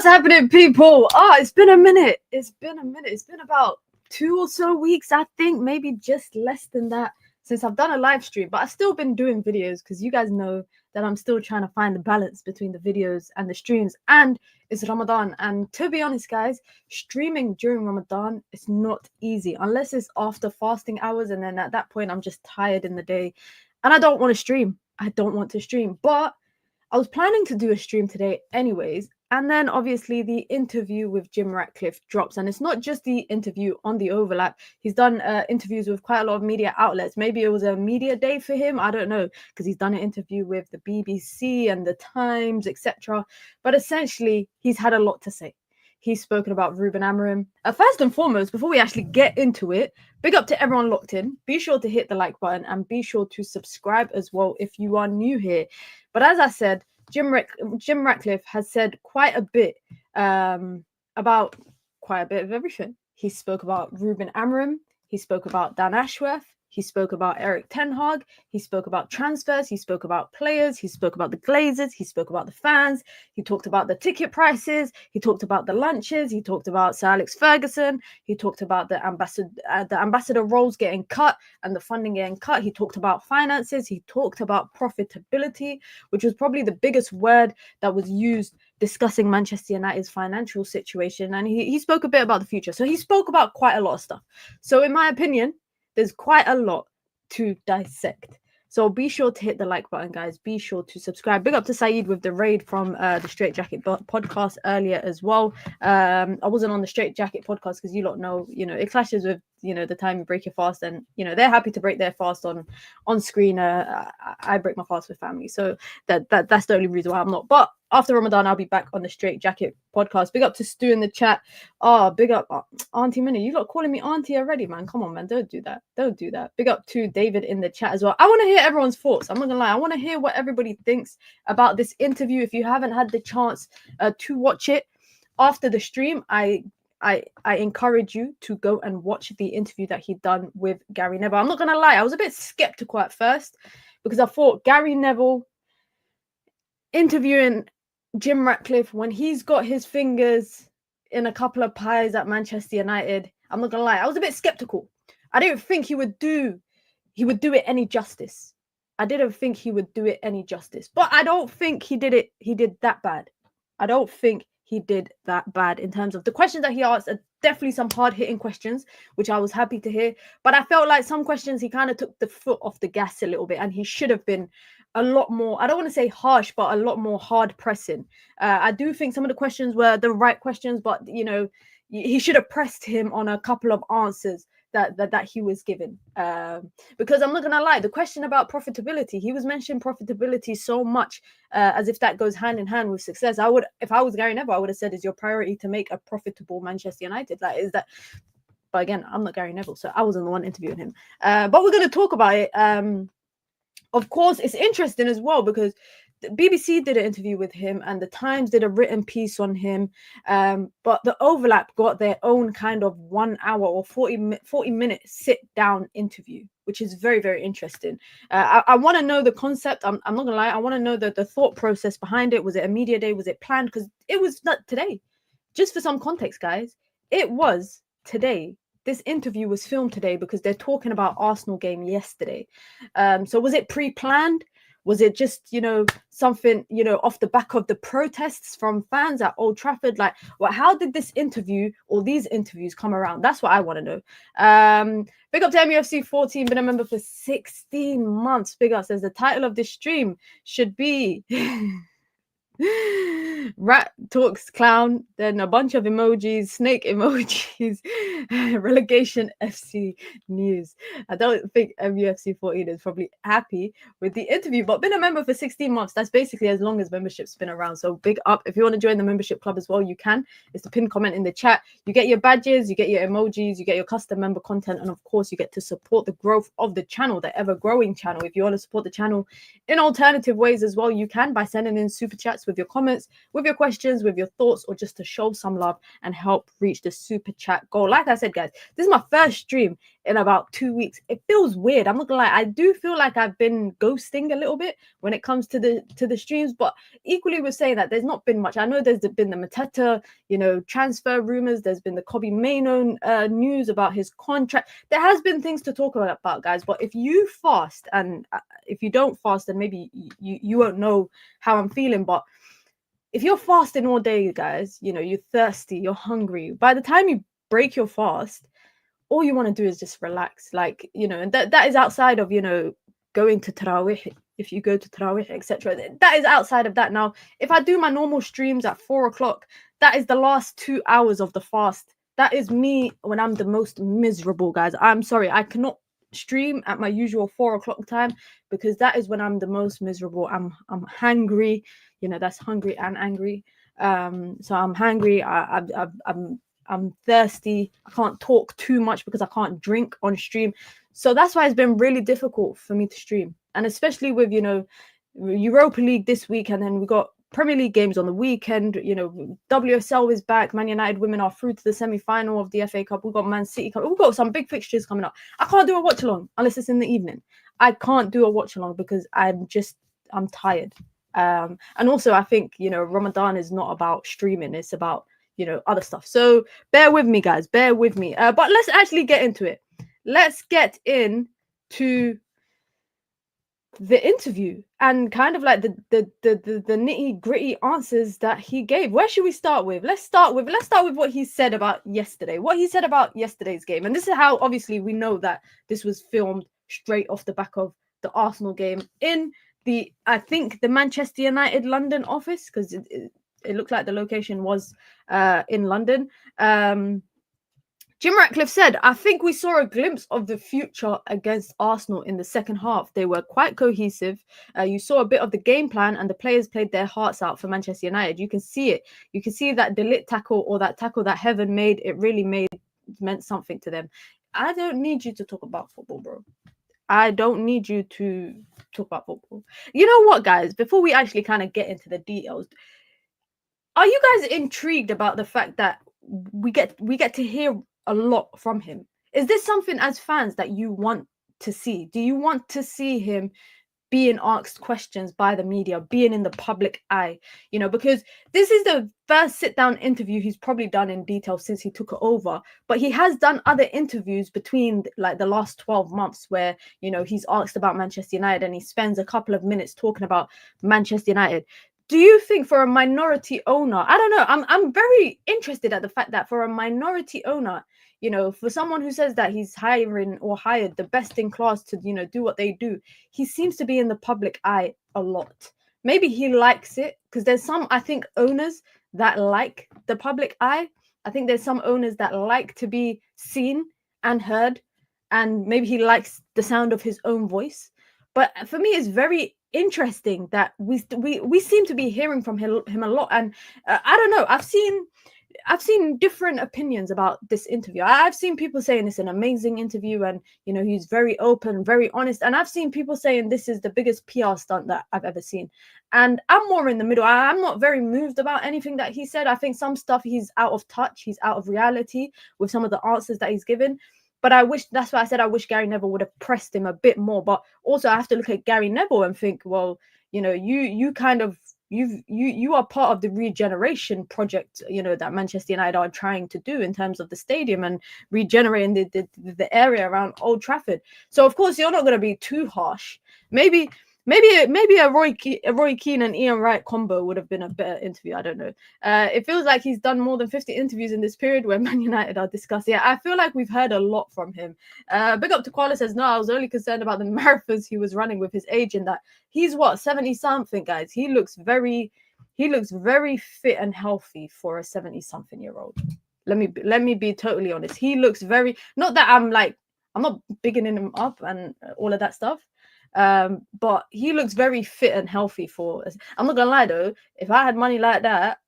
happening, people? It's been a minute. It's been about 2 or so weeks, I think, maybe just less than that, since I've done a live stream. But I've still been doing videos because you guys know that I'm still trying to find the balance between the videos and the streams. And it's Ramadan. And to be honest, guys, streaming during Ramadan is not easy unless it's after fasting hours. And then at that point, I'm just tired in the day and I don't want to stream. But I was planning to do a stream today anyways, and then obviously the interview with Jim Ratcliffe drops, and it's not just the interview on the overlap. He's done interviews with quite a lot of media outlets. Maybe it was a media day for him, I don't know, because he's done an interview with the BBC and the Times, etc. But essentially, he's had a lot to say. He's spoken about Ruben Amorim. First and foremost, before we actually get into it, big up to everyone locked in. Be sure to hit the like button and be sure to subscribe as well if you are new here. But as I said, Jim Ratcliffe has said quite a bit about quite a bit of everything. He spoke about Ruben Amorim. He spoke about Dan Ashworth. He spoke about Erik ten Hag. He spoke about transfers. He spoke about players. He spoke about the Glazers. He spoke about the fans. He talked about the ticket prices. He talked about the lunches. He talked about Sir Alex Ferguson. He talked about the ambassador roles getting cut and the funding getting cut. He talked about finances. He talked about profitability, which was probably the biggest word that was used discussing Manchester United's financial situation. And he spoke a bit about the future. So he spoke about quite a lot of stuff. So in my opinion, there's quite a lot to dissect. So be sure to hit the like button, guys. Be sure to subscribe. Big up to Saeed with the raid from the Straight Jacket podcast earlier as well. I wasn't on the Straight Jacket podcast because you lot know, it clashes with, the time you break your fast, and, they're happy to break their fast on screen. I break my fast with family. So that's the only reason why I'm not. But after Ramadan, I'll be back on the Straight Jacket podcast. Big up to Stu in the chat. Big up Auntie Minnie. You lot calling me Auntie already, man. Come on, man. Don't do that. Big up to David in the chat as well. I want to hear everyone's thoughts. I'm not gonna lie. I want to hear what everybody thinks about this interview. If you haven't had the chance to watch it after the stream, I encourage you to go and watch the interview that he done with Gary Neville. I'm not gonna lie, I was a bit skeptical at first because I thought Gary Neville interviewing Jim Ratcliffe when he's got his fingers in a couple of pies at Manchester United. I'm not gonna lie, I was a bit skeptical. I didn't think he would do it any justice. But I don't think he did that bad. I don't think he did that bad in terms of the questions that he asked are definitely some hard-hitting questions, which I was happy to hear. But I felt like some questions he kind of took the foot off the gas a little bit, and he should have been a lot more, I don't want to say harsh, but a lot more hard-pressing. I do think some of the questions were the right questions, but, he should have pressed him on a couple of answers that he was given, because I'm not gonna lie, the question about profitability, he was mentioning profitability so much as if that goes hand in hand with success. If I was Gary Neville, I would have said, is your priority to make a profitable Manchester United? But again, I'm not Gary Neville, so I wasn't the one interviewing him, but we're going to talk about it. Of course, it's interesting as well because the BBC did an interview with him and the Times did a written piece on him, but the overlap got their own kind of 1 hour or 40-minute sit-down interview, which is very, very interesting. I want to know the concept. I'm not gonna lie, I want to know the thought process behind it. Was it a media day? Was it planned? Because it was not today. Just for some context, guys, it was today. This interview was filmed today because they're talking about Arsenal game yesterday. So was it pre-planned? Was it just, something, off the back of the protests from fans at Old Trafford? How did this interview or these interviews come around? That's what I want to know. Big up to MUFC 14, been a member for 16 months. Big up, says the title of this stream should be Rat Talks Clown, then a bunch of emojis, snake emojis, relegation FC news. I don't think MUFC 14 is probably happy with the interview, but been a member for 16 months. That's basically as long as membership's been around. So big up. If you want to join the membership club as well, you can. It's the pinned comment in the chat. You get your badges, you get your emojis, you get your custom member content, and of course you get to support the growth of the channel, the ever-growing channel. If you want to support the channel in alternative ways as well, you can by sending in super chats with your comments, with your questions, with your thoughts, or just to show some love and help reach the super chat goal. Like I said, guys, this is my first stream in about 2 weeks. It feels weird. I'm not gonna lie. I do feel like I've been ghosting a little bit when it comes to the streams, but equally we're saying that there's not been much. I know there's been the Mateta, transfer rumors. There's been the Kobe Mainoo news about his contract. There has been things to talk about, guys. But if you fast, and if you don't fast, then maybe you won't know how I'm feeling. But if you're fasting all day, guys, you're thirsty, you're hungry. By the time you break your fast, all you want to do is just relax, and that is outside of going to Tarawih. If you go to Tarawih, etc., that is outside of that. Now, if I do my normal streams at 4 o'clock, that is the last 2 hours of the fast. That is me when I'm the most miserable, guys. I'm sorry, I cannot stream at my usual 4 o'clock time, because that is when I'm the most miserable. I'm hungry, that's hungry and angry. So I'm hungry. I'm thirsty. I can't talk too much because I can't drink on stream. So that's why it's been really difficult for me to stream. And especially with, Europa League this week, and then we got Premier League games on the weekend. WSL is back. Man United women are through to the semi-final of the FA Cup. We've got Man City. We've got some big fixtures coming up. I can't do a watch-along unless it's in the evening. I can't do a watch-along because I'm tired. And also, I think, Ramadan is not about streaming. It's about, other stuff. So bear with me, guys. Bear with me. But let's actually get into it. Let's get into the interview and kind of like the nitty gritty answers that he gave. Where should we start with? Let's start with what he said about yesterday. What he said about yesterday's game. And this is how obviously we know that this was filmed straight off the back of the Arsenal game in I think the Manchester United London office, because it looked like the location was in London. Jim Ratcliffe said, "I think we saw a glimpse of the future against Arsenal in the second half. They were quite cohesive. You saw a bit of the game plan, and the players played their hearts out for Manchester United. You can see it. You can see that Delit tackle, or that tackle that Heaven made, it really meant something to them." I don't need you to talk about football, bro. I don't need you to talk about football. You know what, guys? Before we actually kind of get into the details, are you guys intrigued about the fact that we get to hear a lot from him? Is this something as fans that you want to see? Do you want to see him being asked questions by the media, being in the public eye? Because this is the first sit-down interview he's probably done in detail since he took it over. But he has done other interviews between like the last 12 months where, he's asked about Manchester United and he spends a couple of minutes talking about Manchester United. Do you think for a minority owner, I don't know, I'm very interested at the fact that for a minority owner, for someone who says that he's hiring or hired the best in class to, do what they do, he seems to be in the public eye a lot. Maybe he likes it because there's some, I think, owners that like the public eye. I think there's some owners that like to be seen and heard, and maybe he likes the sound of his own voice. But for me, it's very interesting that we seem to be hearing from him a lot. And I don't know, I've seen different opinions about this interview. I've seen people saying it's an amazing interview and, he's very open, very honest. And I've seen people saying this is the biggest PR stunt that I've ever seen. And I'm more in the middle. I'm not very moved about anything that he said. I think some stuff he's out of touch. He's out of reality with some of the answers that he's given. But that's why I said I wish Gary Neville would have pressed him a bit more. But also I have to look at Gary Neville and think, well, you are part of the regeneration project, that Manchester United are trying to do in terms of the stadium and regenerating the area around Old Trafford. So of course you're not going to be too harsh. Maybe a Roy Keane and Ian Wright combo would have been a better interview. I don't know. It feels like he's done more than 50 interviews in this period where Man United are discussed. Yeah, I feel like we've heard a lot from him. Big up to Koala says, no, I was only concerned about the marathons he was running with his age, and that he's 70 something, guys. He looks very fit and healthy for a 70 something year old. Let me be totally honest. He looks very, not that I'm not bigging him up and all of that stuff. But he looks very fit and healthy for us. I'm not gonna lie though, if I had money like that,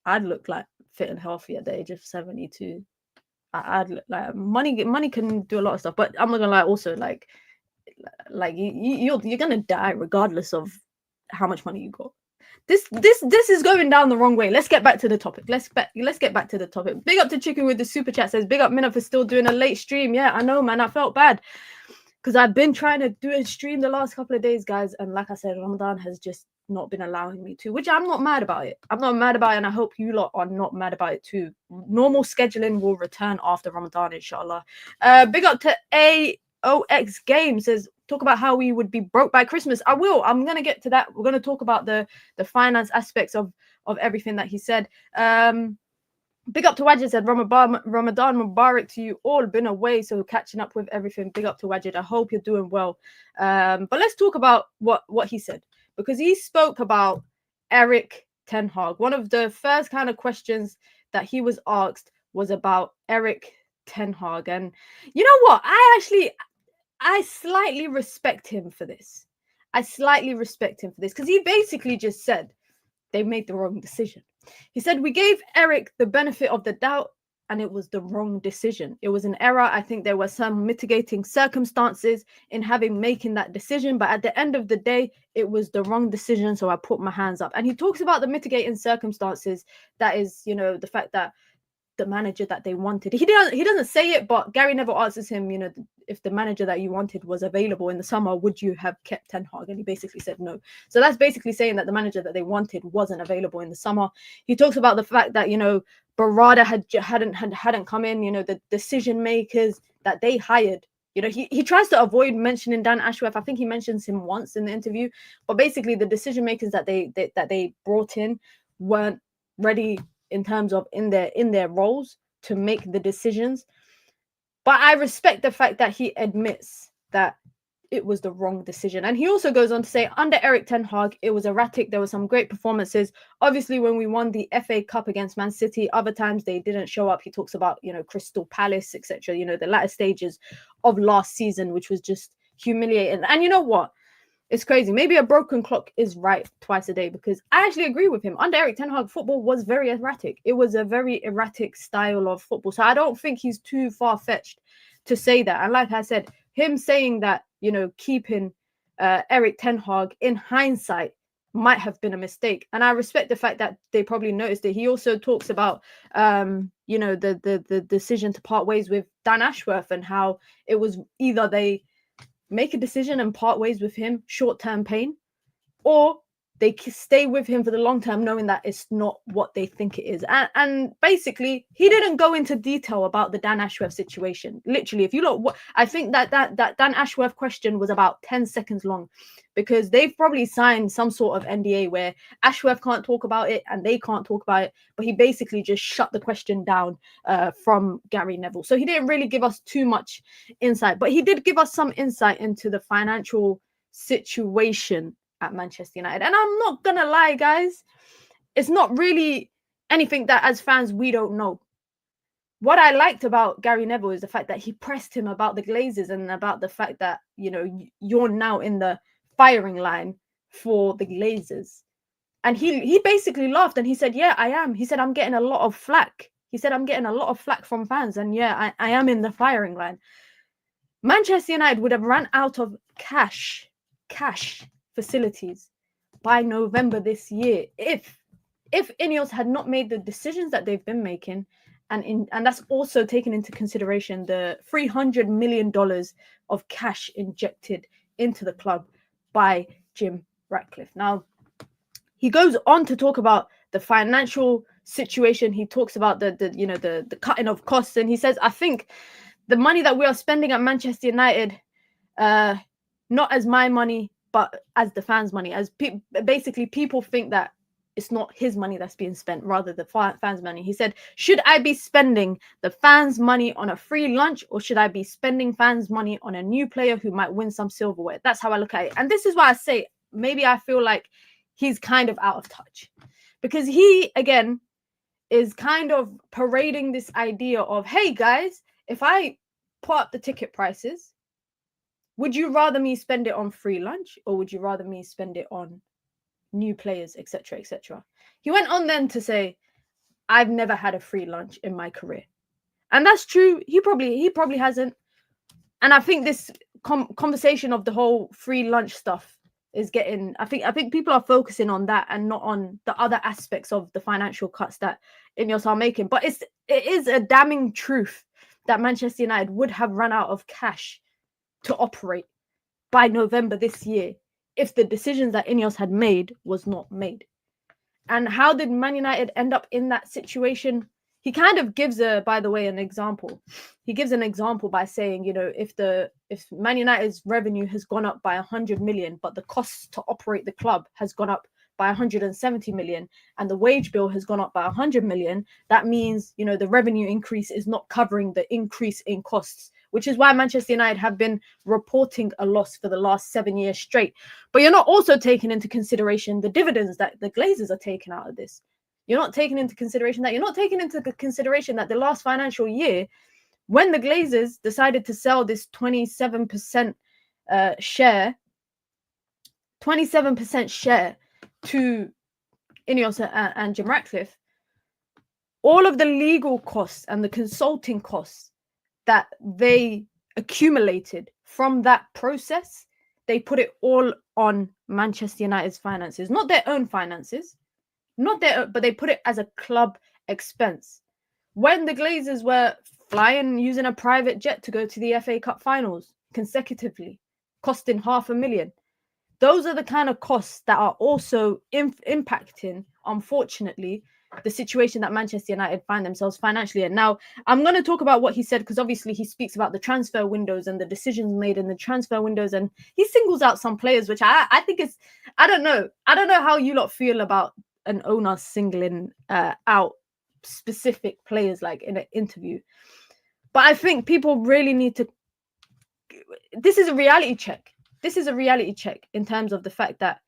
I'd look like fit and healthy at the age of 72. I'd look like money can do a lot of stuff, but I'm not gonna lie also, like you're gonna die regardless of how much money you got. This is going down the wrong way. Let's get back to the topic. Let's get back to the topic. Big up to Chicken with the super chat, says big up Minna for still doing a late stream. Yeah, I know, man. I felt bad because I've been trying to do a stream the last couple of days, guys, and like I said, Ramadan has just not been allowing me to, which I'm not mad about it. I'm not mad about it, and I hope you lot are not mad about it too. Normal scheduling will return after Ramadan, inshallah. Big up to AOX Game, says talk about how we would be broke by Christmas. I will. I'm gonna get to that. We're gonna talk about the finance aspects of everything that he said. Big up to Wajid, said Ramadan Mubarak to you all. Been away, so catching up with everything. Big up to Wajid. I hope you're doing well. But let's talk about what he said, because he spoke about Erik ten Hag. One of the first kind of questions that he was asked was about Erik ten Hag. And you know what? I slightly respect him for this. I slightly respect him for this because he basically just said they made the wrong decision. He said, we gave Erik the benefit of the doubt and it was the wrong decision. It was an error. I think there were some mitigating circumstances in making that decision. But at the end of the day, it was the wrong decision. So I put my hands up. And he talks about the mitigating circumstances. That is, you know, the fact that the manager that they wanted. He doesn't say it, but Gary Neville answers him, you know, if the manager that you wanted was available in the summer, would you have kept Ten Hag? And he basically said no. So that's basically saying that the manager that they wanted wasn't available in the summer. He talks about the fact that, you know, Barada hadn't come in, you know, the decision makers that they hired. You know, he tries to avoid mentioning Dan Ashworth. I think he mentions him once in the interview, but basically the decision makers that they brought in weren't ready in terms of in their roles to make the decisions. But I respect the fact that he admits that it was the wrong decision. And he also goes on to say, under Erik ten Hag, it was erratic. There were some great performances. Obviously, when we won the FA Cup against Man City, other times they didn't show up. He talks about, you know, Crystal Palace, etc. You know, the latter stages of last season, which was just humiliating. And you know what? It's crazy. Maybe a broken clock is right twice a day, because I actually agree with him. Under Erik ten Hag, football was very erratic. It was a very erratic style of football. So I don't think he's too far-fetched to say that. And like I said, him saying that, you know, keeping Erik ten Hag in hindsight might have been a mistake. And I respect the fact that they probably noticed it. He also talks about, you know, the decision to part ways with Dan Ashworth and how it was either they make a decision and part ways with him, short-term pain, or they stay with him for the long term, knowing that it's not what they think it is. And basically, he didn't go into detail about the Dan Ashworth situation. Literally, if you look, I think that Dan Ashworth question was about 10 seconds long, because they've probably signed some sort of NDA where Ashworth can't talk about it and they can't talk about it. But he basically just shut the question down from Gary Neville. So he didn't really give us too much insight, but he did give us some insight into the financial situation at Manchester United. And I'm not gonna lie, guys, it's not really anything that as fans we don't know. What I liked about Gary Neville is the fact that he pressed him about the Glazers and about the fact that, you know, you're now in the firing line for the Glazers. And he basically laughed and he said, yeah, I am. He said, I'm getting a lot of flack. He said, I'm getting a lot of flack from fans. And yeah, I am in the firing line. Manchester United would have run out of cash facilities by November this year if Ineos had not made the decisions that they've been making, and that's also taken into consideration the $300 million of cash injected into the club by Jim Ratcliffe. Now, he goes on to talk about the financial situation. He talks about the cutting of costs, and he says, I think the money that we are spending at Manchester United, not as my money, but as the fans' money. As basically people think that it's not his money that's being spent, rather the fans' money. He said, should I be spending the fans' money on a free lunch, or should I be spending fans' money on a new player who might win some silverware? That's how I look at it. And this is why I say, maybe I feel like he's kind of out of touch, because he, again, is kind of parading this idea of, hey, guys, if I put up the ticket prices, would you rather me spend it on free lunch, or would you rather me spend it on new players, etc., etc.? He went on then to say, I've never had a free lunch in my career. And that's true. He probably hasn't. And I think this conversation of the whole free lunch stuff is getting. I think people are focusing on that and not on the other aspects of the financial cuts that Ineos are making. But it is a damning truth that Manchester United would have run out of cash to operate by November this year if the decisions that Ineos had made was not made. And how did Man United end up in that situation? He kind of gives by the way, an example. He gives an example by saying, if Man United's revenue has gone up by 100 million, but the costs to operate the club has gone up by 170 million, and the wage bill has gone up by 100 million, that means, the revenue increase is not covering the increase in costs, which is why Manchester United have been reporting a loss for the last 7 years straight. But you're not also taking into consideration the dividends that the Glazers are taking out of this. You're not taking into consideration that. You're not taking into consideration that the last financial year, when the Glazers decided to sell this 27% share, 27% share to Ineos and Jim Ratcliffe, all of the legal costs and the consulting costs that they accumulated from that process, they put it all on Manchester United's finances, not their own finances, but they put it as a club expense. When the Glazers were flying using a private jet to go to the FA Cup finals consecutively, costing $500,000, those are the kind of costs that are also impacting, unfortunately, the situation that Manchester United find themselves financially in. Now, I'm going to talk about what he said, because obviously he speaks about the transfer windows and the decisions made in the transfer windows, and he singles out some players, which I think is, I don't know how you lot feel about an owner singling out specific players like in an interview, but I think people really need to. This is a reality check. This is a reality check in terms of the fact that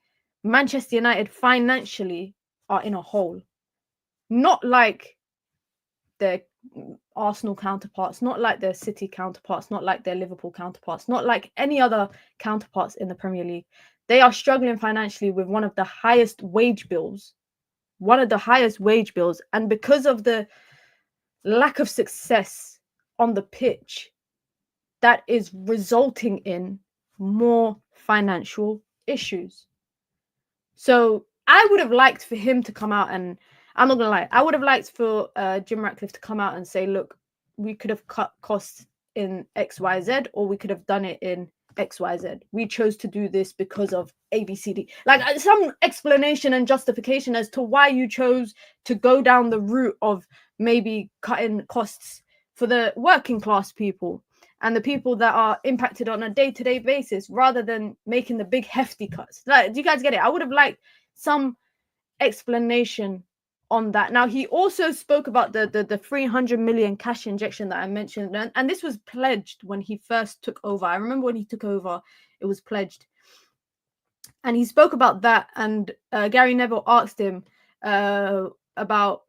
Manchester United financially are in a hole. Not like their Arsenal counterparts, not like their City counterparts, not like their Liverpool counterparts, not like any other counterparts in the Premier League. They are struggling financially with one of the highest wage bills. And because of the lack of success on the pitch, that is resulting in more financial issues. So I would have liked for him to come out, and I'm not gonna lie, I would have liked for Jim Ratcliffe to come out and say, look, we could have cut costs in XYZ, or we could have done it in XYZ. We chose to do this because of ABCD. Like some explanation and justification as to why you chose to go down the route of maybe cutting costs for the working class people and the people that are impacted on a day-to-day basis, rather than making the big hefty cuts. Like, do you guys get it? I would have liked some explanation on that. Now, he also spoke about the 300 million cash injection that I mentioned, and this was pledged when he first took over. I remember when he took over, it was pledged. And he spoke about that, and Gary Neville asked him about,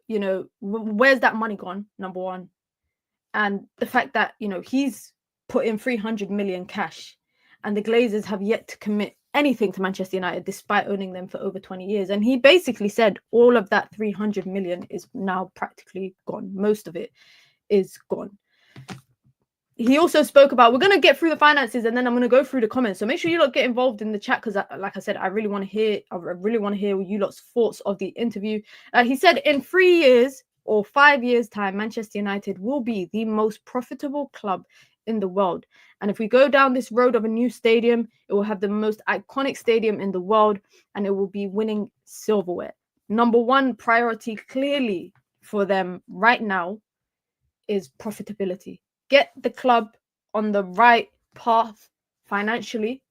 where's that money gone, number one. And the fact that, he's put in 300 million cash, and the Glazers have yet to commit anything to Manchester United despite owning them for over 20 years. And he basically said all of that 300 million is now practically gone. Most of it is gone. He also spoke about, we're going to get through the finances and then I'm going to go through the comments. So make sure you lot get involved in the chat, because like I said, I really want to hear you lot's thoughts of the interview. He said in 3 years or 5 years time, Manchester United will be the most profitable club in the world. And if we go down this road of a new stadium, it will have the most iconic stadium in the world, and it will be winning silverware. Number one priority clearly for them right now is profitability. Get the club on the right path financially,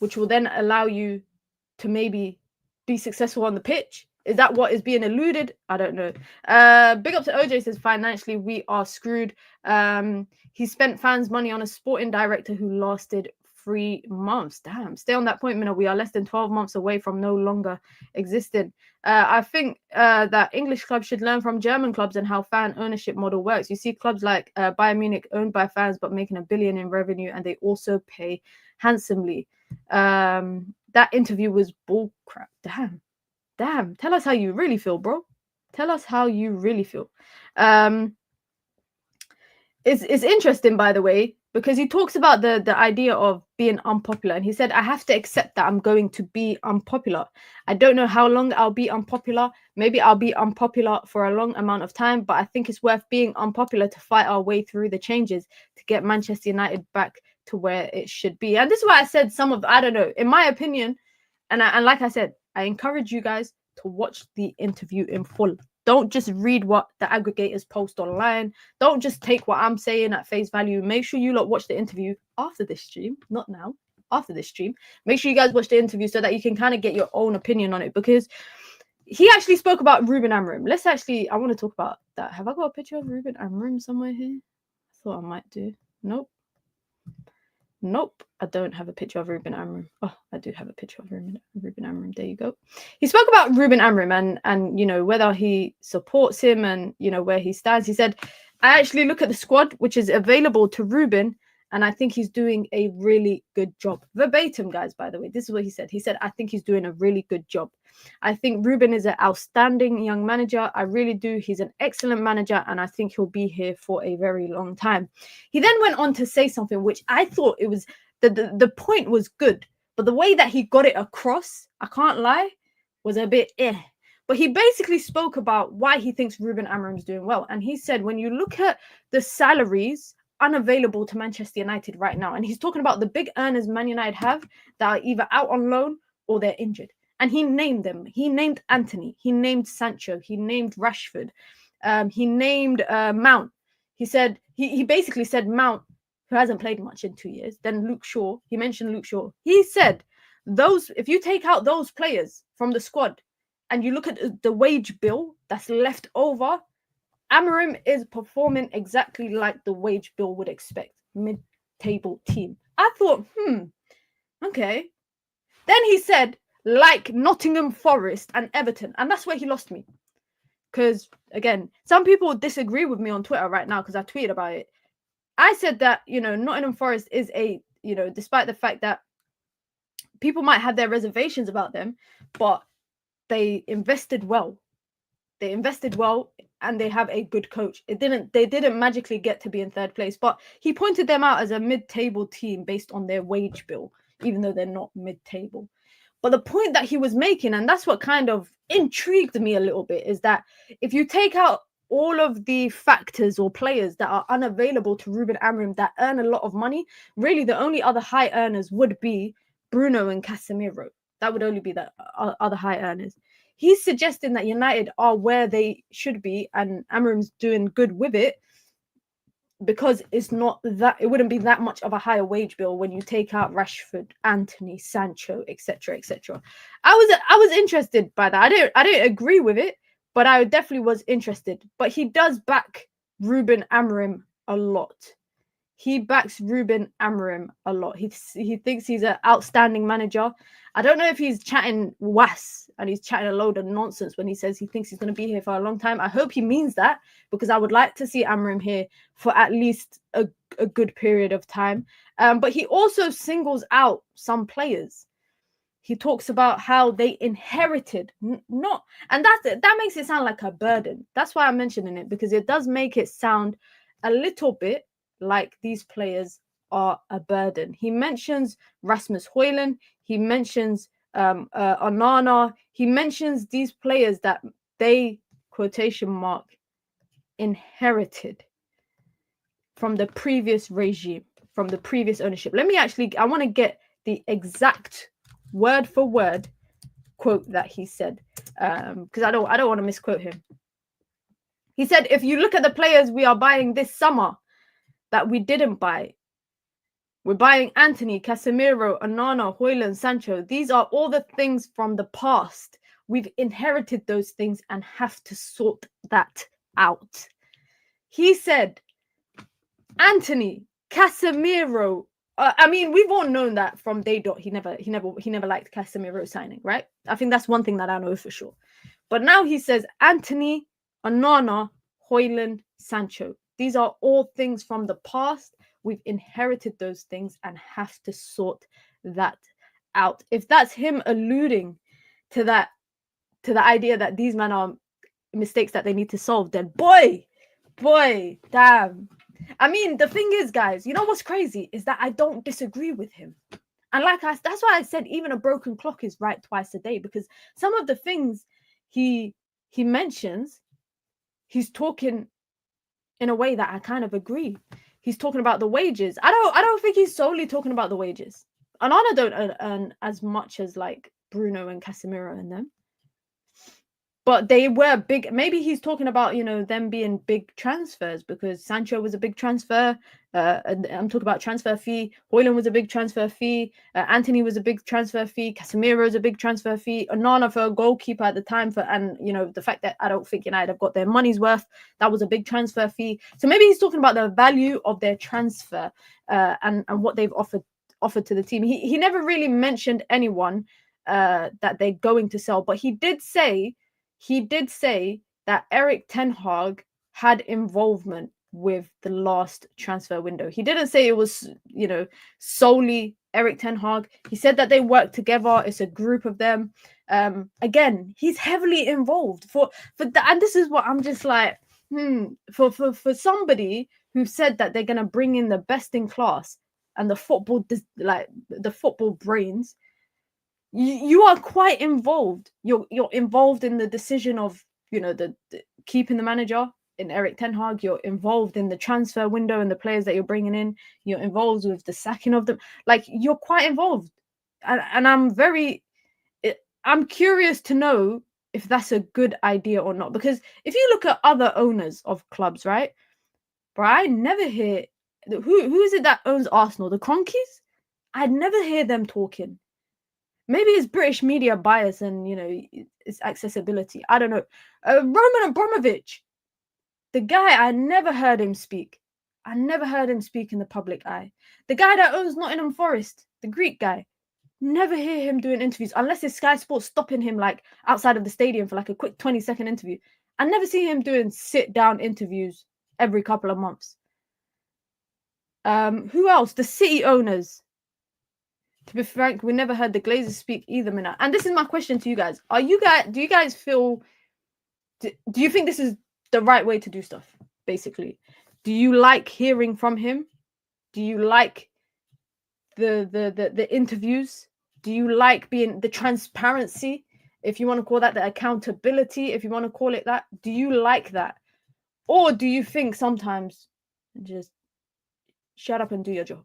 which will then allow you to maybe be successful on the pitch. Is that what is being alluded? I don't know. Big up to OJ, says financially we are screwed. He spent fans' money on a sporting director who lasted 3 months. Damn, stay on that point, Minna. We are less than 12 months away from no longer existing. I think that English clubs should learn from German clubs and how fan ownership model works. You see clubs like Bayern Munich owned by fans but making $1 billion in revenue, and they also pay handsomely. That interview was bull crap. Damn. Tell us how you really feel, bro. Tell us how you really feel. It's interesting, by the way, because he talks about the idea of being unpopular, and he said, I have to accept that I'm going to be unpopular. I don't know how long I'll be unpopular. Maybe I'll be unpopular for a long amount of time, but I think it's worth being unpopular to fight our way through the changes to get Manchester United back to where it should be. And this is why I said I don't know, in my opinion, and like I said, I encourage you guys to watch the interview in full. Don't just read what the aggregators post online. Don't just take what I'm saying at face value. Make sure you lot watch the interview after this stream, not now, after this stream. Make sure you guys watch the interview so that you can kind of get your own opinion on it, because he actually spoke about Ruben Amorim. I want to talk about that. Have I got a picture of Ruben Amorim somewhere here? I thought I might do. Nope, I don't have a picture of Ruben Amorim. Oh, I do have a picture of Ruben Amorim. There you go. He spoke about Ruben Amorim and you know, whether he supports him and, you know, where he stands. He said, I actually look at the squad which is available to Ruben, and I think he's doing a really good job. Verbatim, guys, by the way. This is what he said. He said, I think he's doing a really good job. I think Ruben is an outstanding young manager. I really do. He's an excellent manager, and I think he'll be here for a very long time. He then went on to say something which I thought it was, the point was good, but the way that he got it across, I can't lie, was a bit But he basically spoke about why he thinks Ruben Amorim's doing well. And he said, when you look at the salaries unavailable to Manchester United right now, and he's talking about the big earners Man United have that are either out on loan or they're injured. And he named them. He named Antony. He named Sancho. He named Rashford. He named Mount. He said, he basically said Mount, who hasn't played much in 2 years. Then Luke Shaw. He mentioned Luke Shaw. He said, if you take out those players from the squad and you look at the wage bill that's left over, Amorim is performing exactly like the wage bill would expect. Mid-table team. I thought, okay. Then he said, like Nottingham Forest and Everton. And that's where he lost me. Because, again, some people disagree with me on Twitter right now because I tweeted about it. I said that, you know, Nottingham Forest is despite the fact that people might have their reservations about them, but they invested well. They invested well and they have a good coach. They didn't magically get to be in third place, but he pointed them out as a mid-table team based on their wage bill, even though they're not mid-table. But the point that he was making, and that's what kind of intrigued me a little bit, is that if you take out all of the factors or players that are unavailable to Ruben Amorim that earn a lot of money, really the only other high earners would be Bruno and Casemiro. That would only be the other high earners. He's suggesting that United are where they should be, and Amorim's doing good with it, because it wouldn't be that much of a higher wage bill when you take out Rashford, Antony, Sancho, etc., etc. I was interested by that. I didn't agree with it, but I definitely was interested. But he does back Ruben Amorim a lot. He backs Ruben Amorim a lot. He thinks he's an outstanding manager. I don't know if he's chatting was and he's chatting a load of nonsense when he says he thinks he's going to be here for a long time. I hope he means that, because I would like to see Amorim here for at least a good period of time. But he also singles out some players. He talks about how they inherited and that makes it sound like a burden. That's why I'm mentioning it, because it does make it sound a little bit like these players are a burden. He mentions Rasmus Hojlund. He mentions Onana. He mentions these players that they, quotation mark, inherited from the previous regime, from the previous ownership. I want to get the exact word for word quote that he said, because I don't want to misquote him. He said, if you look at the players we are buying this summer that we didn't buy, we're buying Antony, Casemiro, Onana, Hojlund, Sancho. These are all the things from the past. We've inherited those things and have to sort that out. He said, Antony, Casemiro. I mean, we've all known that from day dot. He never liked Casemiro signing, right? I think that's one thing that I know for sure. But now he says Antony, Onana, Hojlund, Sancho. These are all things from the past. We've inherited those things and have to sort that out. If that's him alluding to the idea that these men are mistakes that they need to solve, then boy, damn. I mean, the thing is, guys, you know what's crazy is that I don't disagree with him. And that's why I said even a broken clock is right twice a day, because some of the things he mentions, he's talking in a way that I kind of agree. He's talking about the wages. I don't think he's solely talking about the wages. Onana don't earn as much as like Bruno and Casemiro and them. But they were big. Maybe he's talking about, you know, them being big transfers, because Sancho was a big transfer. I'm talking about transfer fee. Hojlund was a big transfer fee. Anthony was a big transfer fee. Casemiro is a big transfer fee. Onana for a goalkeeper at the time, and you know, the fact that I don't think United have got their money's worth, that was a big transfer fee. So maybe he's talking about the value of their transfer and what they've offered to the team. He never really mentioned anyone that they're going to sell, but he did say that Erik ten Hag had involvement with the last transfer window. He didn't say it was, you know, solely Erik ten Hag. He said that they work together. It's a group of them. Again, he's heavily involved and this is what I'm just like, for somebody who said that they're gonna bring in the best in class and the football brains. You are quite involved. You're involved in the decision of, you know, the keeping the manager in Erik ten Hag. You're involved in the transfer window and the players that you're bringing in. You're involved with the sacking of them. Like, you're quite involved, and I'm curious to know if that's a good idea or not. Because if you look at other owners of clubs, right? But I never hear who is it that owns Arsenal? The Cronkies? I'd never hear them talking. Maybe it's British media bias and, you know, it's accessibility. I don't know. Roman Abramovich, the guy, I never heard him speak. I never heard him speak in the public eye. The guy that owns Nottingham Forest, the Greek guy, never hear him doing interviews unless it's Sky Sports stopping him like outside of the stadium for like a quick 20-second interview. I never see him doing sit-down interviews every couple of months. Who else? The City owners. To be frank, we never heard the Glazers speak either, Minna. And this is my question to you guys. Do you guys feel, do you think this is the right way to do stuff, basically? Do you like hearing from him? Do you like the interviews? Do you like being the transparency, if you want to call that, the accountability, if you want to call it that? Do you like that? Or do you think sometimes just shut up and do your job?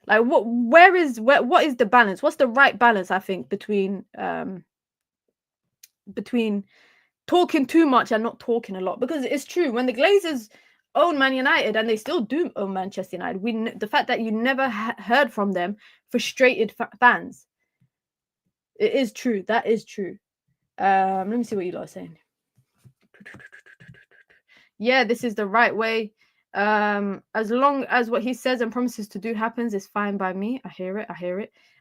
Like, what is the balance? What's the right balance, I think, between talking too much and not talking a lot? Because it's true, when the Glazers own Man United, and they still do own Manchester United, the fact that you never heard from them frustrated fans. It is true. That is true. Let me see what you lot are saying. Yeah, this is the right way. As long as what he says and promises to do happens, is fine by me. I hear it.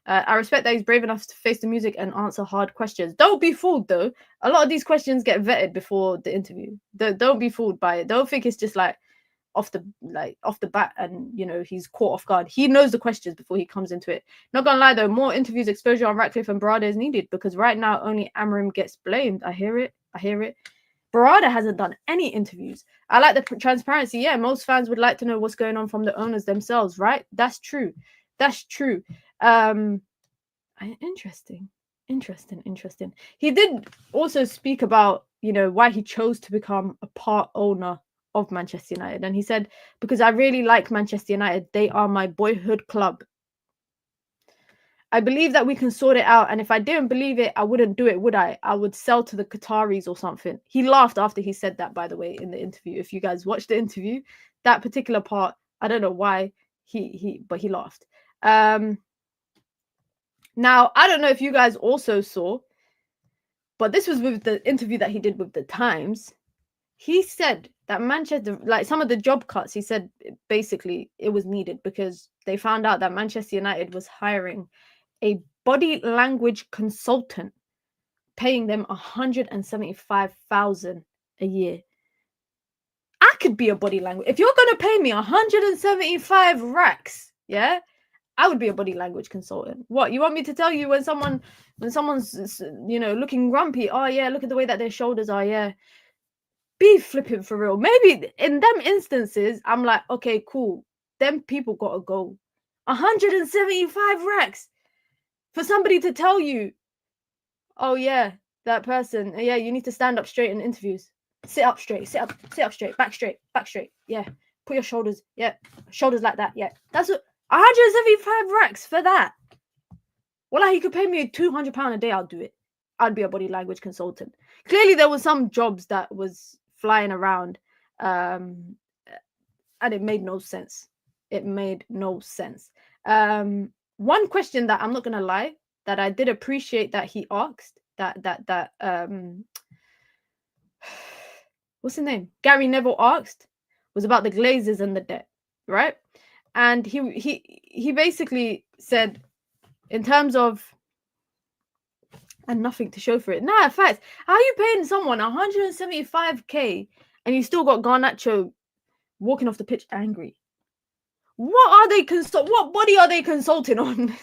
I respect that he's brave enough to face the music and answer hard questions. Don't be fooled, though. A lot of these questions get vetted before the interview. Don't be fooled by it. Don't think it's just like off the bat, and you know, he's caught off guard. He knows the questions before he comes into it. Not gonna lie though, more interviews, exposure on Ratcliffe and Barada is needed, because right now only Amorim gets blamed. I hear it. Barada hasn't done any interviews. I like the transparency. Yeah, most fans would like to know what's going on from the owners themselves, right? That's true. Interesting. He did also speak about, you know, why he chose to become a part owner of Manchester United. And he said, because I really like Manchester United. They are my boyhood club. I believe that we can sort it out. And if I didn't believe it, I wouldn't do it, would I? I would sell to the Qataris or something. He laughed after he said that, by the way, in the interview. If you guys watched the interview, that particular part, I don't know why but he laughed. Now, I don't know if you guys also saw, but this was with the interview that he did with the Times. He said that Manchester, like some of the job cuts, he said basically it was needed because they found out that Manchester United was hiring a body language consultant, paying them 175,000 a year. I could be a body language. If you're going to pay me 175 racks, yeah, I would be a body language consultant. What, you want me to tell you when someone's, you know, looking grumpy? Oh yeah, look at the way that their shoulders are. Yeah, be flipping for real. Maybe in them instances, I'm like, okay, cool. Them people gotta go. 175 racks for somebody to tell you, oh yeah, that person, yeah, you need to stand up straight in interviews. Sit up straight, sit up straight, back straight, back straight. Yeah. Put your shoulders, yeah, shoulders like that. Yeah. That's what 175 racks for that. Well, like, you could pay me £200 a day, I'll do it. I'd be a body language consultant. Clearly, there was some jobs that was flying around, and it made no sense. It made no sense. One question that I'm not gonna lie, that I did appreciate that he asked, that what's his name? Gary Neville asked, was about the Glazers and the debt, right? And he basically said, in terms of, and nothing to show for it. Nah, facts. How are you paying someone 175k and you still got Garnacho walking off the pitch angry? What are they what body are they consulting on?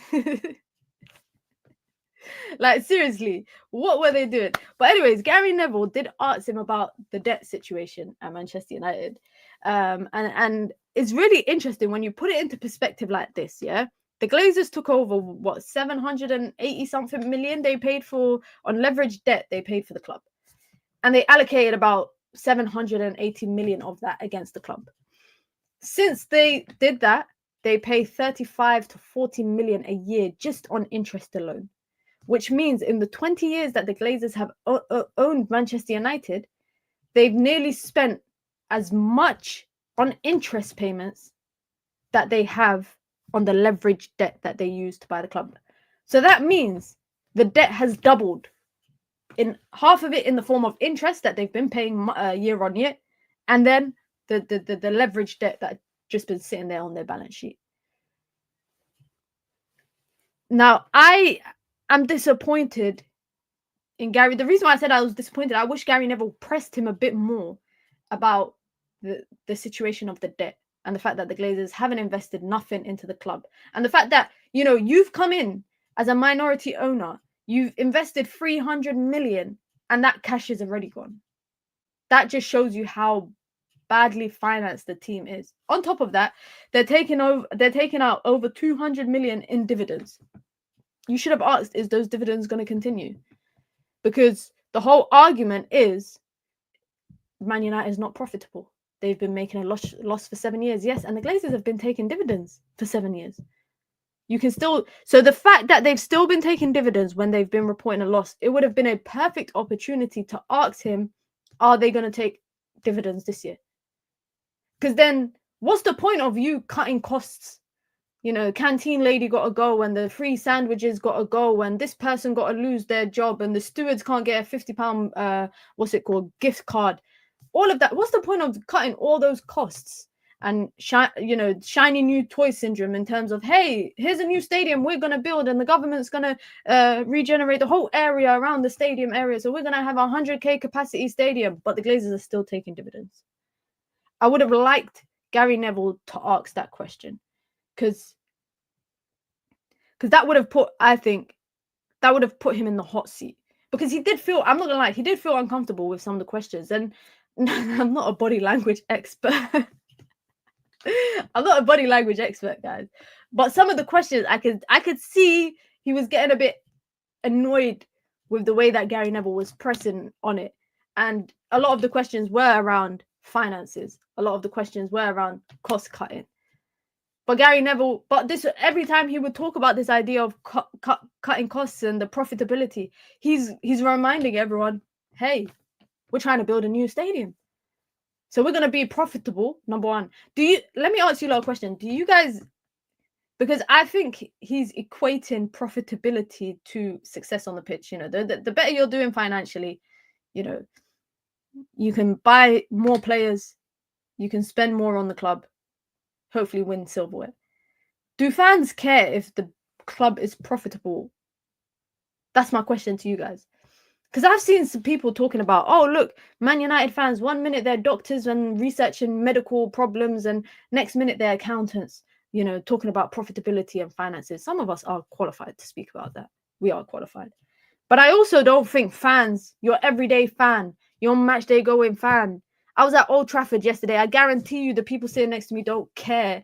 Like, seriously, what were they doing? But anyways, Gary Neville did ask him about the debt situation at Manchester United. And it's really interesting when you put it into perspective like this, yeah? The Glazers took over, what, 780 something million they paid for on leveraged debt they paid for the club. And they allocated about 780 million of that against the club. Since they did that, they pay 35 to 40 million a year just on interest alone, which means in the 20 years that the Glazers have owned Manchester United, they've nearly spent as much on interest payments that they have on the leveraged debt that they use to buy the club. So that means the debt has doubled, in half of it in the form of interest that they've been paying year on year, and then the leveraged debt that just been sitting there on their balance sheet. Now, I am disappointed in Gary. The reason why I said I was disappointed, I wish Gary Neville pressed him a bit more about the situation of the debt and the fact that the Glazers haven't invested nothing into the club, and the fact that, you know, you've come in as a minority owner, you've invested 300 million, and that cash is already gone. That just shows you how badly financed the team is. On top of that, they're taking out over 200 million in dividends. You should have asked, is those dividends going to continue? Because the whole argument is Man United is not profitable. They've been making a loss for 7 years. Yes, and the Glazers have been taking dividends for 7 years. You can still... So the fact that they've still been taking dividends when they've been reporting a loss, it would have been a perfect opportunity to ask him, are they going to take dividends this year? Because then what's the point of you cutting costs? You know, canteen lady got to go, and the free sandwiches got to go, and this person got to lose their job, and the stewards can't get a £50 gift card. All of that. What's the point of cutting all those costs and shiny new toy syndrome in terms of, hey, here's a new stadium we're going to build, and the government's going to regenerate the whole area around the stadium area, so we're going to have a 100k capacity stadium, but the Glazers are still taking dividends. I would have liked Gary Neville to ask that question, because that would have put, I think, that would have put him in the hot seat, because he did feel, I'm not gonna lie, he did feel uncomfortable with some of the questions. And I'm not a body language expert. I'm not a body language expert, guys, but some of the questions I could see he was getting a bit annoyed with the way that Gary Neville was pressing on it. And a lot of the questions were around finances. A lot of the questions were around cost cutting. But Gary Neville, every time he would talk about this idea of cutting costs and the profitability, he's reminding everyone, hey, we're trying to build a new stadium, so we're going to be profitable. Number one, let me ask you a little question. Do you guys, because I think he's equating profitability to success on the pitch. You know, the better you're doing financially, you know, you can buy more players, you can spend more on the club, hopefully win silverware. Do fans care if the club is profitable? That's my question to you guys. Because I've seen some people talking about, oh, look, Man United fans, 1 minute they're doctors and researching medical problems, and next minute they're accountants, you know, talking about profitability and finances. Some of us are qualified to speak about that. We are qualified. But I also don't think fans, your everyday fan, your match day going fan, I was at Old Trafford yesterday. I guarantee you the people sitting next to me don't care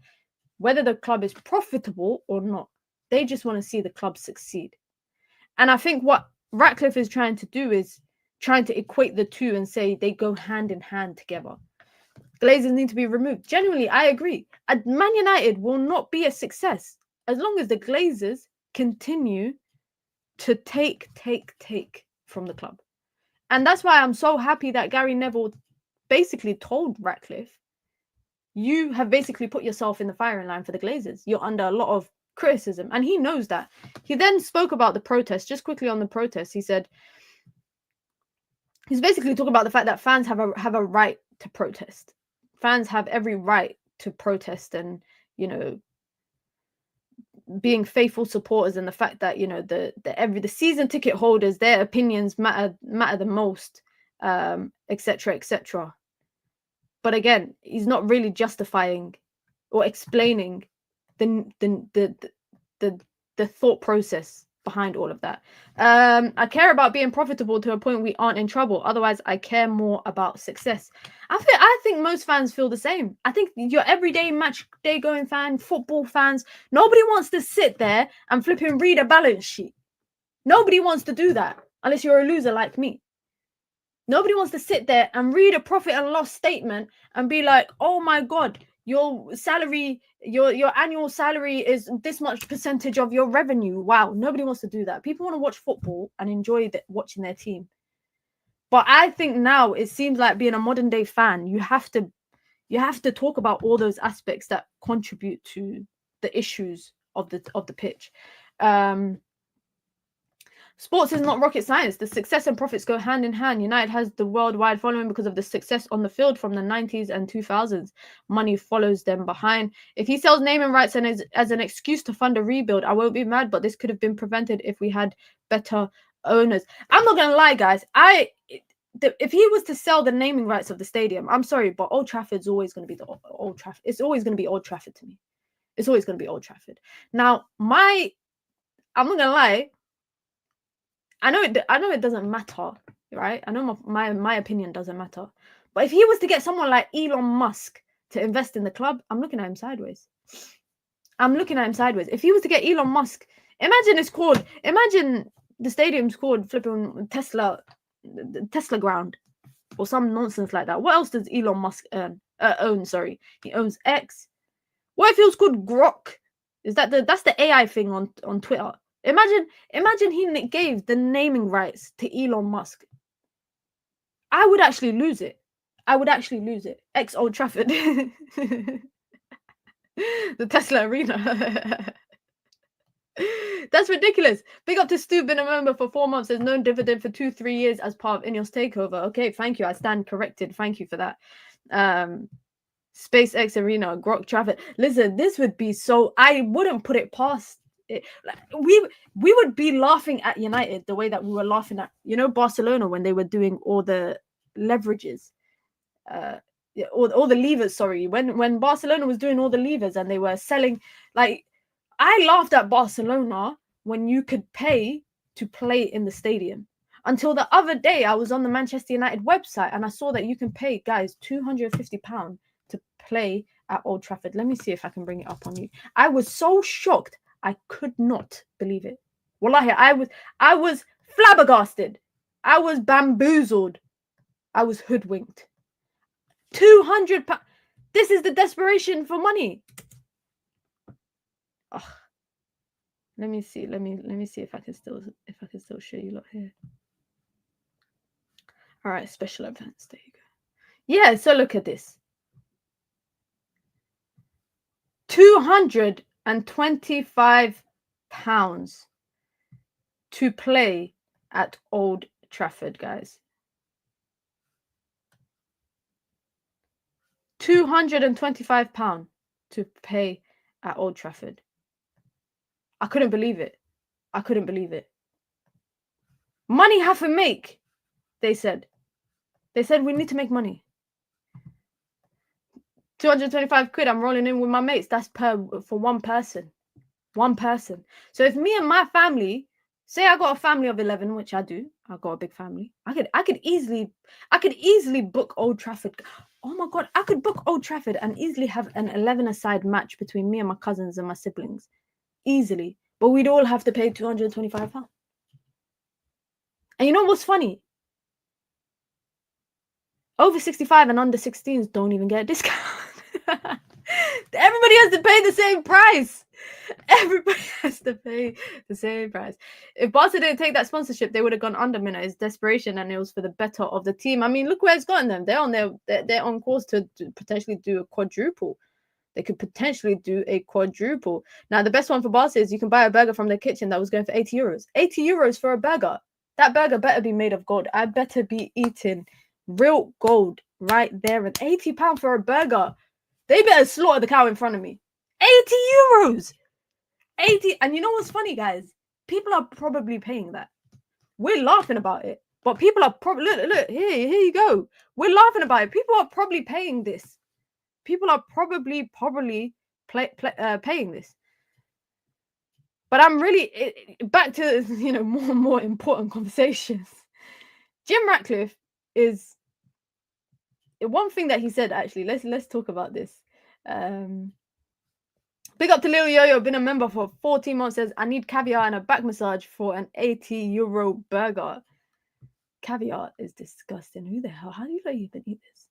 whether the club is profitable or not. They just want to see the club succeed. And I think what Ratcliffe is trying to do is trying to equate the two and say they go hand in hand together. Glazers need to be removed. Genuinely, I agree. Man United will not be a success as long as the Glazers continue to take from the club. And that's why I'm so happy that Gary Neville basically told Ratcliffe, you have basically put yourself in the firing line for the Glazers. You're under a lot of criticism. And he knows that. He then spoke about the protest, just quickly on the protest. He said, he's basically talking about the fact that fans have a right to protest. Fans have every right to protest and, you know, being faithful supporters, and the fact that, you know, the season ticket holders, their opinions matter the most, etc, etc. But again, he's not really justifying or explaining the thought process behind all of that. I care about being profitable to a point we aren't in trouble. Otherwise, I care more about success. I think most fans feel the same. I think your everyday match day going fan, football fans, nobody wants to sit there and flip and read a balance sheet. Nobody wants to do that unless you're a loser like me. Nobody wants to sit there and read a profit and loss statement and be like, oh my God, your salary, your annual salary is this much percentage of your revenue. Wow, nobody wants to do that. People want to watch football and enjoy watching their team. But I think now it seems like being a modern day fan, you have to talk about all those aspects that contribute to the issues of the pitch. Sports is not rocket science. The success and profits go hand in hand. United has the worldwide following because of the success on the field from the 90s and 2000s. Money follows them behind. If he sells naming rights and as an excuse to fund a rebuild, I won't be mad, but this could have been prevented if we had better owners. I'm not going to lie, guys. If he was to sell the naming rights of the stadium, I'm sorry, but Old Trafford's always going to be the Old Trafford. It's always going to be Old Trafford to me. It's always going to be Old Trafford. Now, I'm not going to lie. I know it doesn't matter, right? I know my opinion doesn't matter. But if he was to get someone like Elon Musk to invest in the club, I'm looking at him sideways. If he was to get Elon Musk, imagine the stadium's called flipping Tesla ground or some nonsense like that. What else does Elon Musk own? Sorry, he owns X. What if it was called Grok? That's the AI thing on Twitter? Imagine he gave the naming rights to Elon Musk. I would actually lose it. Ex Old Trafford. The Tesla Arena. That's ridiculous. Big up to Stu, been a member for 4 months. There's no dividend for 2-3 years as part of Ineos takeover. Okay, thank you. I stand corrected. Thank you for that. SpaceX Arena, Grok Trafford. Listen, this would be so. I wouldn't put it past. We would be laughing at United the way that we were laughing at, you know, Barcelona when they were doing all the leverages, all the levers. Sorry, when Barcelona was doing all the levers and they were selling, like, I laughed at Barcelona when you could pay to play in the stadium. Until the other day, I was on the Manchester United website and I saw that you can pay, guys, £250 to play at Old Trafford. Let me see if I can bring it up on you. I was so shocked. I could not believe it. Wallahi, I was flabbergasted. I was bamboozled. I was hoodwinked. £200. This is the desperation for money. Ugh. Let me see. Let me see if I can still show you lot here. All right, special events. There you go. Yeah, so look at this. £225 to play at Old Trafford, guys. £225 to pay at Old Trafford. I couldn't believe it. Money have to make, they said. They said we need to make money. 225 quid, I'm rolling in with my mates. That's for one person. So if me and my family Say I got a family of 11, which I do. I got a big family. I could easily book Old Trafford. Oh my God, I could book Old Trafford and easily have an 11-a-side match between me and my cousins and my siblings. Easily. But we'd all have to pay £225. And you know what's funny? Over 65 and under 16s don't even get a discount. Everybody has to pay the same price. Everybody has to pay the same price. If Barca didn't take that sponsorship, they would have gone under Minna. It's desperation, and it was for the better of the team. I mean, look where it's gotten them. They're on course to potentially do a quadruple. They could potentially do a quadruple. Now, the best one for Barca is you can buy a burger from their kitchen that was going for €80. €80 for a burger. That burger better be made of gold. I better be eating real gold right there. And £80 for a burger. They better slaughter the cow in front of me. €80. 80. And you know what's funny, guys? People are probably paying that. We're laughing about it. But people are probably... Look, here you go. We're laughing about it. People are probably paying this. People are probably paying this. But I'm really... back to, more and more important conversations. Jim Ratcliffe is... One thing that he said, actually, let's talk about this. Big up to Lil Yo-Yo, been a member for 14 months, says, I need caviar and a back massage for an €80 burger. Caviar is disgusting. Who the hell? How do you even eat this?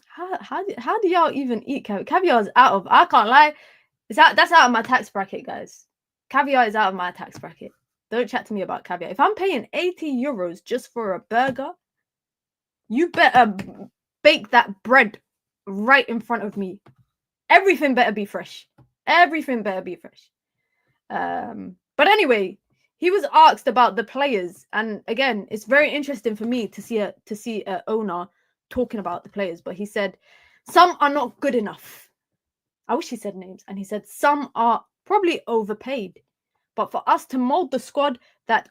How do y'all even eat caviar? Caviar is out of, I can't lie, that's out of my tax bracket, guys. Caviar is out of my tax bracket. Don't chat to me about caviar. If I'm paying €80 just for a burger, you better bake that bread right in front of me. Everything better be fresh. Everything better be fresh. But anyway, he was asked about the players, and again, it's very interesting for me to see a owner talking about the players. But he said some are not good enough. I wish he said names, and he said some are probably overpaid. But for us to mold the squad that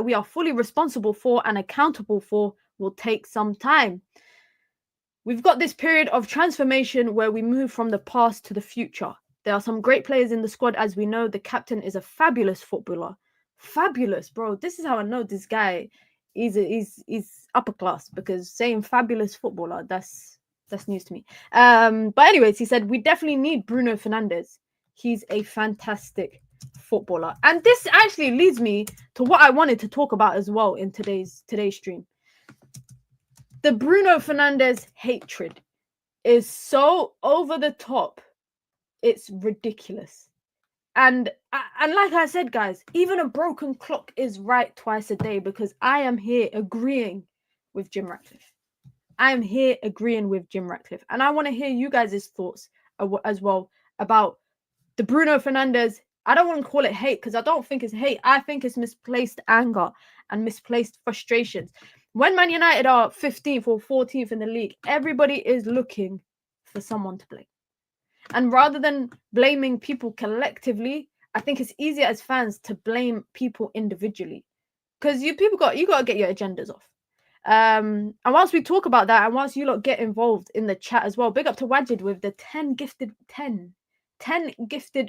we are fully responsible for and accountable for will take some time. We've got this period of transformation where we move from the past to the future. There are some great players in the squad, as we know. The captain is a fabulous footballer. Fabulous, bro. This is how I know this guy is upper class, because saying fabulous footballer, that's news to me. But anyways, he said we definitely need Bruno Fernandes. He's a fantastic footballer. And this actually leads me to what I wanted to talk about as well in today's stream. The Bruno Fernandes hatred is so over the top. It's ridiculous. And like I said, guys, even a broken clock is right twice a day, because I am here agreeing with Jim Ratcliffe. I am here agreeing with Jim Ratcliffe. And I want to hear you guys' thoughts as well about the Bruno Fernandes. I don't want to call it hate, because I don't think it's hate. I think it's misplaced anger and misplaced frustrations. When Man United are 15th or 14th in the league, everybody is looking for someone to blame. And rather than blaming people collectively, I think it's easier as fans to blame people individually, because you got to get your agendas off. And whilst we talk about that, and whilst you lot get involved in the chat as well, big up to Wajid with the 10 gifted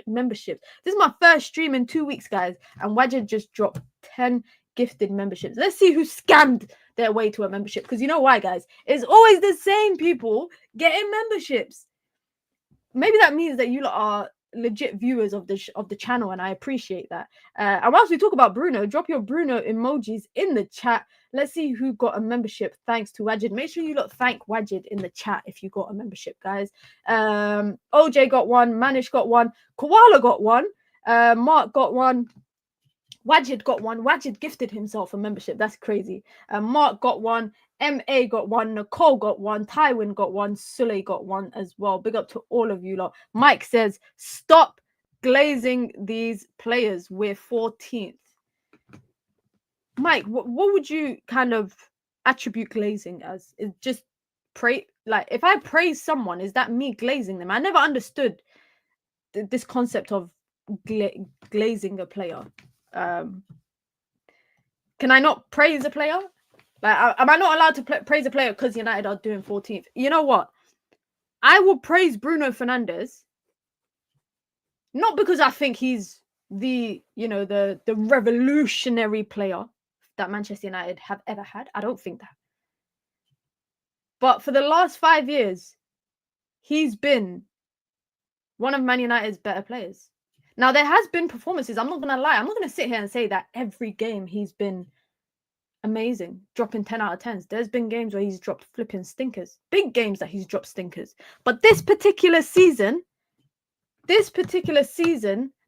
memberships. This is my first stream in 2 weeks, guys, and Wajid just dropped 10 gifted memberships. Let's see who scammed their way to a membership, because you know why, guys? It's always the same people getting memberships. Maybe that means that you lot are legit viewers of the channel, and I appreciate that. And whilst we talk about Bruno, drop your Bruno emojis in the chat. Let's see who got a membership thanks to Wajid. Make sure you lot thank Wajid in the chat if you got a membership, guys. OJ got one, Manish got one, Koala got one, Mark got one, Wajid got one. Wajid gifted himself a membership. That's crazy. Mark got one. MA got one. Nicole got one. Tywin got one. Sule got one as well. Big up to all of you lot. Mike says, stop glazing these players. We're 14th. Mike, what would you kind of attribute glazing as? Is just like, if I praise someone, is that me glazing them? I never understood this concept of glazing a player. Can I not praise a player? Like, am I not allowed to praise a player because United are doing 14th? You know what? I will praise Bruno Fernandes, not because I think he's the revolutionary player that Manchester United have ever had. I don't think that. But for the last 5 years, he's been one of Man United's better players. Now, there has been performances. I'm not going to lie. I'm not going to sit here and say that every game he's been amazing, dropping 10 out of 10s. There's been games where he's dropped flipping stinkers. Big games that he's dropped stinkers. But this particular season,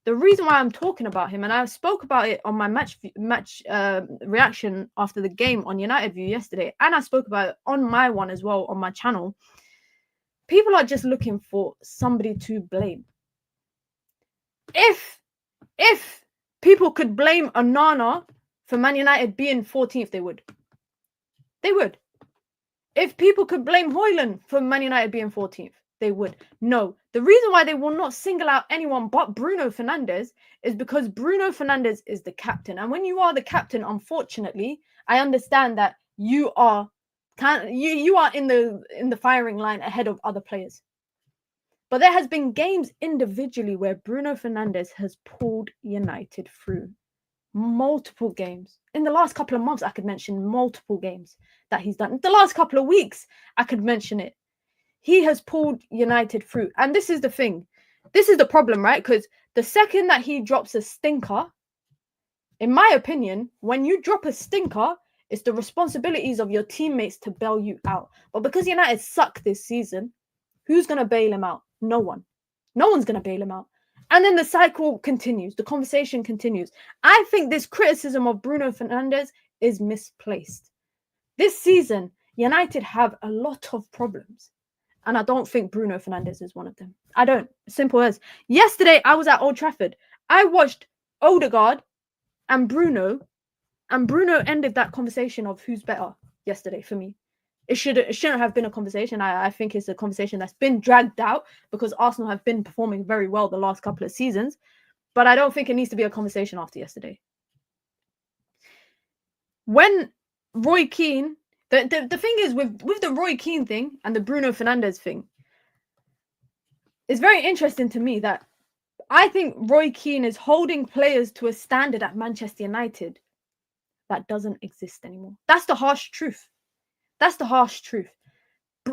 the reason why I'm talking about him, and I spoke about it on my match reaction after the game on United View yesterday, and I spoke about it on my one as well on my channel. People are just looking for somebody to blame. If people could blame Onana for Man United being 14th, they would. They would. If people could blame Hojlund for Man United being 14th, they would. No. The reason why they will not single out anyone but Bruno Fernandes is because Bruno Fernandes is the captain. And when you are the captain, unfortunately, I understand that you are in the firing line ahead of other players. But there has been games individually where Bruno Fernandes has pulled United through. Multiple games. In the last couple of months, I could mention multiple games that he's done. In the last couple of weeks, I could mention it. He has pulled United through. And this is the thing. This is the problem, right? Because the second that he drops a stinker, in my opinion, when you drop a stinker, it's the responsibilities of your teammates to bail you out. But because United suck this season, who's going to bail him out? No one. No one's going to bail him out. And then the cycle continues. The conversation continues. I think this criticism of Bruno Fernandes is misplaced. This season, United have a lot of problems. And I don't think Bruno Fernandes is one of them. I don't. Simple as. Yesterday, I was at Old Trafford. I watched Odegaard and Bruno ended that conversation of who's better yesterday for me. It shouldn't have been a conversation. I think it's a conversation that's been dragged out because Arsenal have been performing very well the last couple of seasons. But I don't think it needs to be a conversation after yesterday. When Roy Keane, the thing is with the Roy Keane thing and the Bruno Fernandes thing, it's very interesting to me that I think Roy Keane is holding players to a standard at Manchester United that doesn't exist anymore. That's the harsh truth. That's the harsh truth.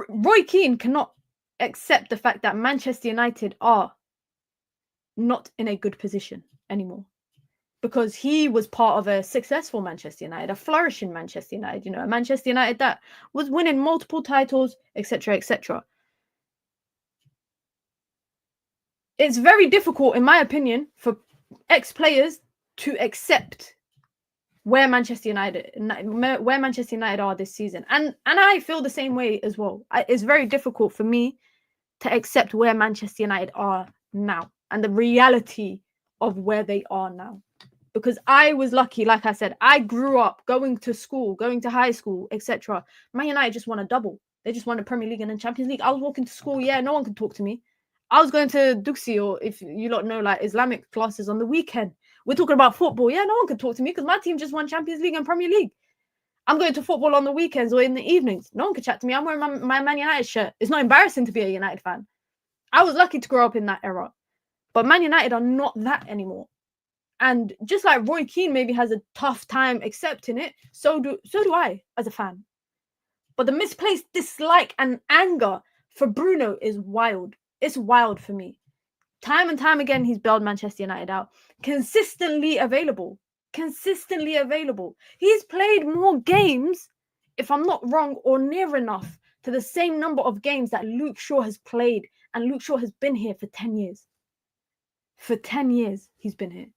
Roy Keane cannot accept the fact that Manchester United are not in a good position anymore because he was part of a successful Manchester United, a flourishing Manchester United, a Manchester United that was winning multiple titles, etc., etc. It's very difficult, in my opinion, for ex-players to accept where Manchester United are this season. And I feel the same way as well. It's very difficult for me to accept where Manchester United are now and the reality of where they are now. Because I was lucky, like I said, I grew up going to school, going to high school, etc. Man United just won a double. They just won the Premier League and then Champions League. I was walking to school, no one could talk to me. I was going to Duxi, or if you lot know, like Islamic classes on the weekend. We're talking about football. No one could talk to me because my team just won Champions League and Premier League. I'm going to football on the weekends or in the evenings. No one could chat to me. I'm wearing my Man United shirt. It's not embarrassing to be a United fan. I was lucky to grow up in that era. But Man United are not that anymore. And just like Roy Keane maybe has a tough time accepting it, so do I as a fan. But the misplaced dislike and anger for Bruno is wild. It's wild for me. Time and time again, he's bailed Manchester United out. Consistently available. He's played more games, if I'm not wrong, or near enough to the same number of games that Luke Shaw has played. And Luke Shaw has been here for 10 years. For 10 years, he's been here.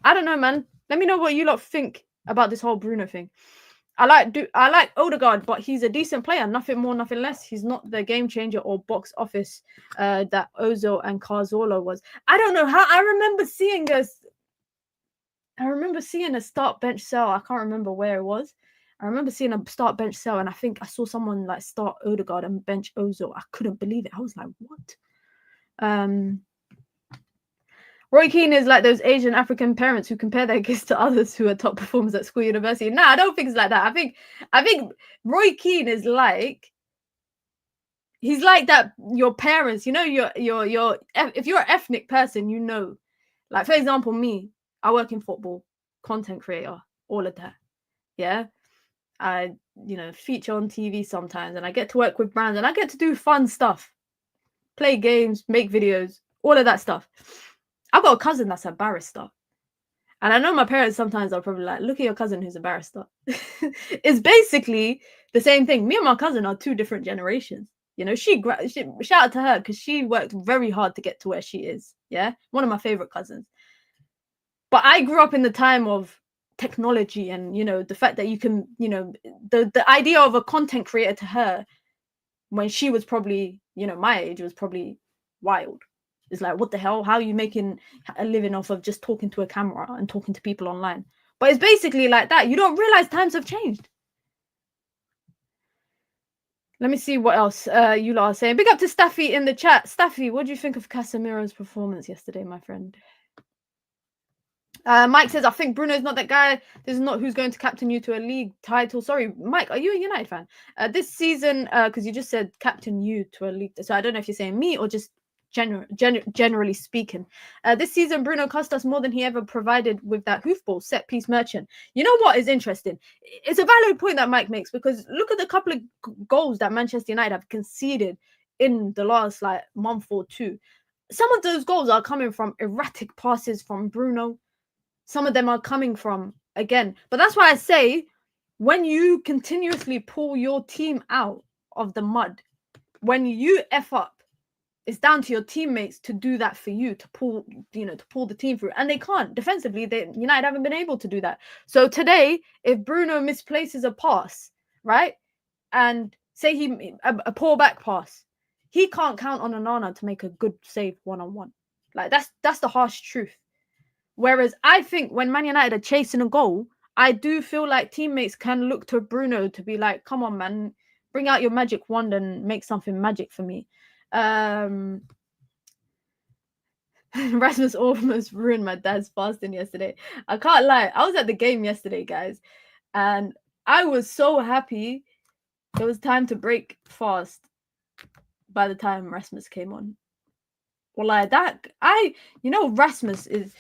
I don't know, man. Let me know what you lot think about this whole Bruno thing. I like Odegaard, but he's a decent player. Nothing more, nothing less. He's not the game changer or box office that Ozil and Cazorla was. I don't know how. I remember seeing a start bench sell. I can't remember where it was. I remember seeing a start bench sell, and I think I saw someone like start Odegaard and bench Ozil. I couldn't believe it. I was like, what? Roy Keane is like those Asian African parents who compare their kids to others who are top performers at school, university. No, I don't think it's like that. I think Roy Keane is like, he's like that. Your parents, if you're an ethnic person, Like, for example, me, I work in football, content creator, all of that. Yeah. I, feature on TV sometimes, and I get to work with brands, and I get to do fun stuff, play games, make videos, all of that stuff. I've got a cousin that's a barrister. And I know my parents sometimes are probably like, look at your cousin who's a barrister. It's basically the same thing. Me and my cousin are two different generations. She shout out to her because she worked very hard to get to where she is. Yeah. One of my favorite cousins. But I grew up in the time of technology and, the fact that you can, the idea of a content creator to her when she was probably, my age was probably wild. It's like, what the hell? How are you making a living off of just talking to a camera and talking to people online? But it's basically like that. You don't realize times have changed. Let me see what else you lot are saying. Big up to Staffy in the chat. Staffy, what do you think of Casemiro's performance yesterday, my friend? Mike says, I think Bruno's not that guy. This is not who's going to captain you to a league title. Sorry, Mike, are you a United fan? This season, because you just said captain you to a league. So I don't know if you're saying me or just generally speaking. This season, Bruno cost us more than he ever provided with that hoofball set piece merchant. You know what is interesting? It's a valid point that Mike makes, because look at the couple of goals that Manchester United have conceded in the last month or two. Some of those goals are coming from erratic passes from Bruno. Some of them are coming from, again, but that's why I say, when you continuously pull your team out of the mud, when you F up, it's down to your teammates to do that for you, to pull the team through. And they can't. Defensively, United haven't been able to do that. So today, if Bruno misplaces a pass, right, and say a poor back pass, he can't count on Onana to make a good save one-on-one. Like, that's the harsh truth. Whereas I think when Man United are chasing a goal, I do feel like teammates can look to Bruno to be like, come on, man, bring out your magic wand and make something magic for me. Rasmus almost ruined my dad's fasting yesterday. I can't lie. I was at the game yesterday, guys, and I was so happy it was time to break fast by the time Rasmus came on. Well, like that, Rasmus is...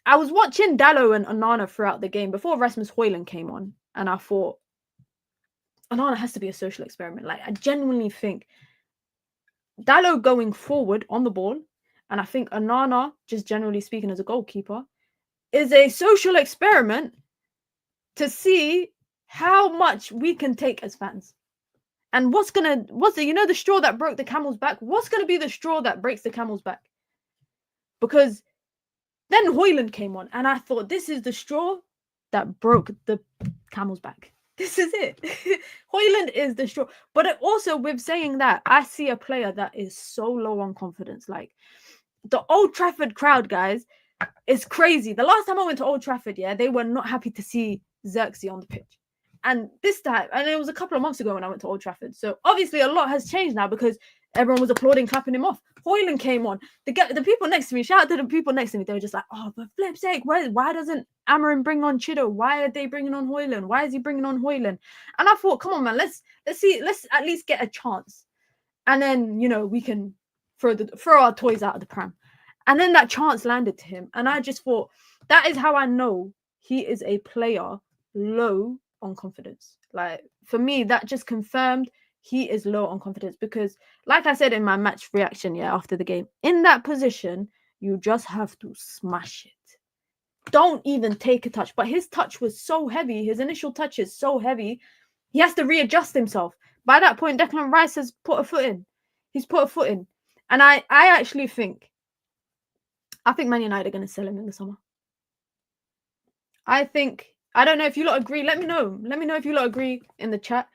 I was watching Dalot and Onana throughout the game before Rasmus Hojlund came on, and I thought, Onana has to be a social experiment. Like, I genuinely think Dalot going forward on the ball, and I think Onana, just generally speaking as a goalkeeper, is a social experiment to see how much we can take as fans. And what's the straw that broke the camel's back? What's going to be the straw that breaks the camel's back? Because then Hojlund came on, and I thought, this is the straw that broke the camel's back. This is it. Hojlund is the straw. But also, with saying that, I see a player that is so low on confidence. Like, the Old Trafford crowd, guys, is crazy. The last time I went to Old Trafford, they were not happy to see Xerxes on the pitch. And this time, and it was a couple of months ago when I went to Old Trafford. So obviously a lot has changed now, because everyone was applauding, clapping him off. Hojlund came on. The people next to me, shout out to the people next to me. They were just like, oh, for flip's sake, why doesn't Amorim bring on Chido? Why are they bringing on Hojlund? Why is he bringing on Hojlund? And I thought, come on, man, let's at least get a chance. And then, we can throw our toys out of the pram. And then that chance landed to him. And I just thought, that is how I know he is a player low on confidence. Like, for me, that just confirmed he is low on confidence, because like I said in my match reaction after the game, in that position you just have to smash it. Don't even take a touch. But his touch was so heavy, his initial touch is so heavy, he has to readjust himself. By that point, Declan Rice has put a foot in. He's put a foot in. And I actually think Man United are going to sell him in the summer. I don't know if you lot agree. Let me know. Let me know if you lot agree in the chat.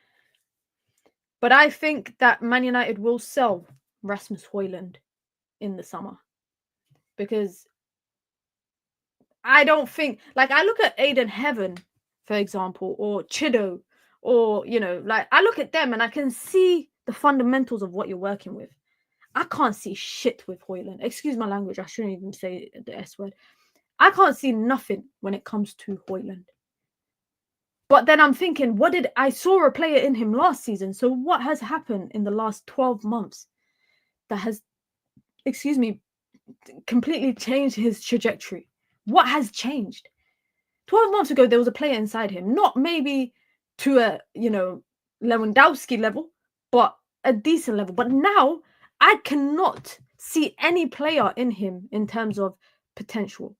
But I think that Man United will sell Rasmus Hojlund in the summer. Because I don't think... Like, I look at Aiden Heaven, for example, or Chido, or, I look at them and I can see the fundamentals of what you're working with. I can't see shit with Hojlund. Excuse my language. I shouldn't even say the S word. I can't see nothing when it comes to Hojlund. But then I'm thinking, I saw a player in him last season. So what has happened in the last 12 months that has, completely changed his trajectory. What has changed? 12 months ago, there was a player inside him, not maybe to a, Lewandowski level, but a decent level. But now I cannot see any player in him in terms of potential.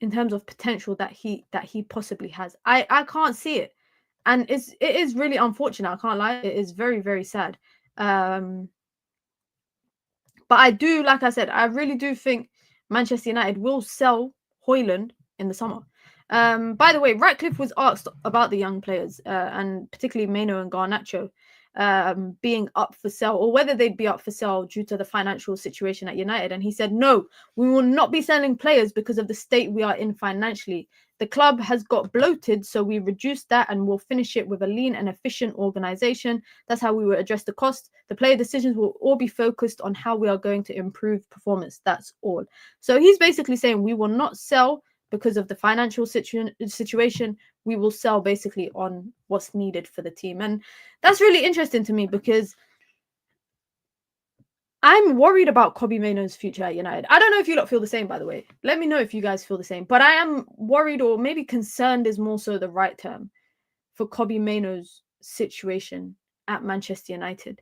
That he possibly has. I can't see it. And it is really unfortunate. I can't lie. It is very, very sad. But I do, like I said, I really do think Manchester United will sell Hojlund in the summer. By the way, Ratcliffe was asked about the young players, and particularly Mainoo and Garnacho, being up for sale, or whether they'd be up for sale due to the financial situation at United. And he said, no, we will not be selling players because of the state we are in financially. The club has got bloated, so we reduced that and we'll finish it with a lean and efficient organization. That's how we will address the cost. The player decisions will all be focused on how we are going to improve performance. That's all. So he's basically saying we will not sell because of the financial situation. We will sell basically on what's needed for the team. And that's really interesting to me because I'm worried about Kobbie Mainoo's future at United. I don't know if you lot feel the same, by the way. Let me know if you guys feel the same. But I am worried, or maybe concerned is more so the right term, for Kobbie Mainoo's situation at Manchester United.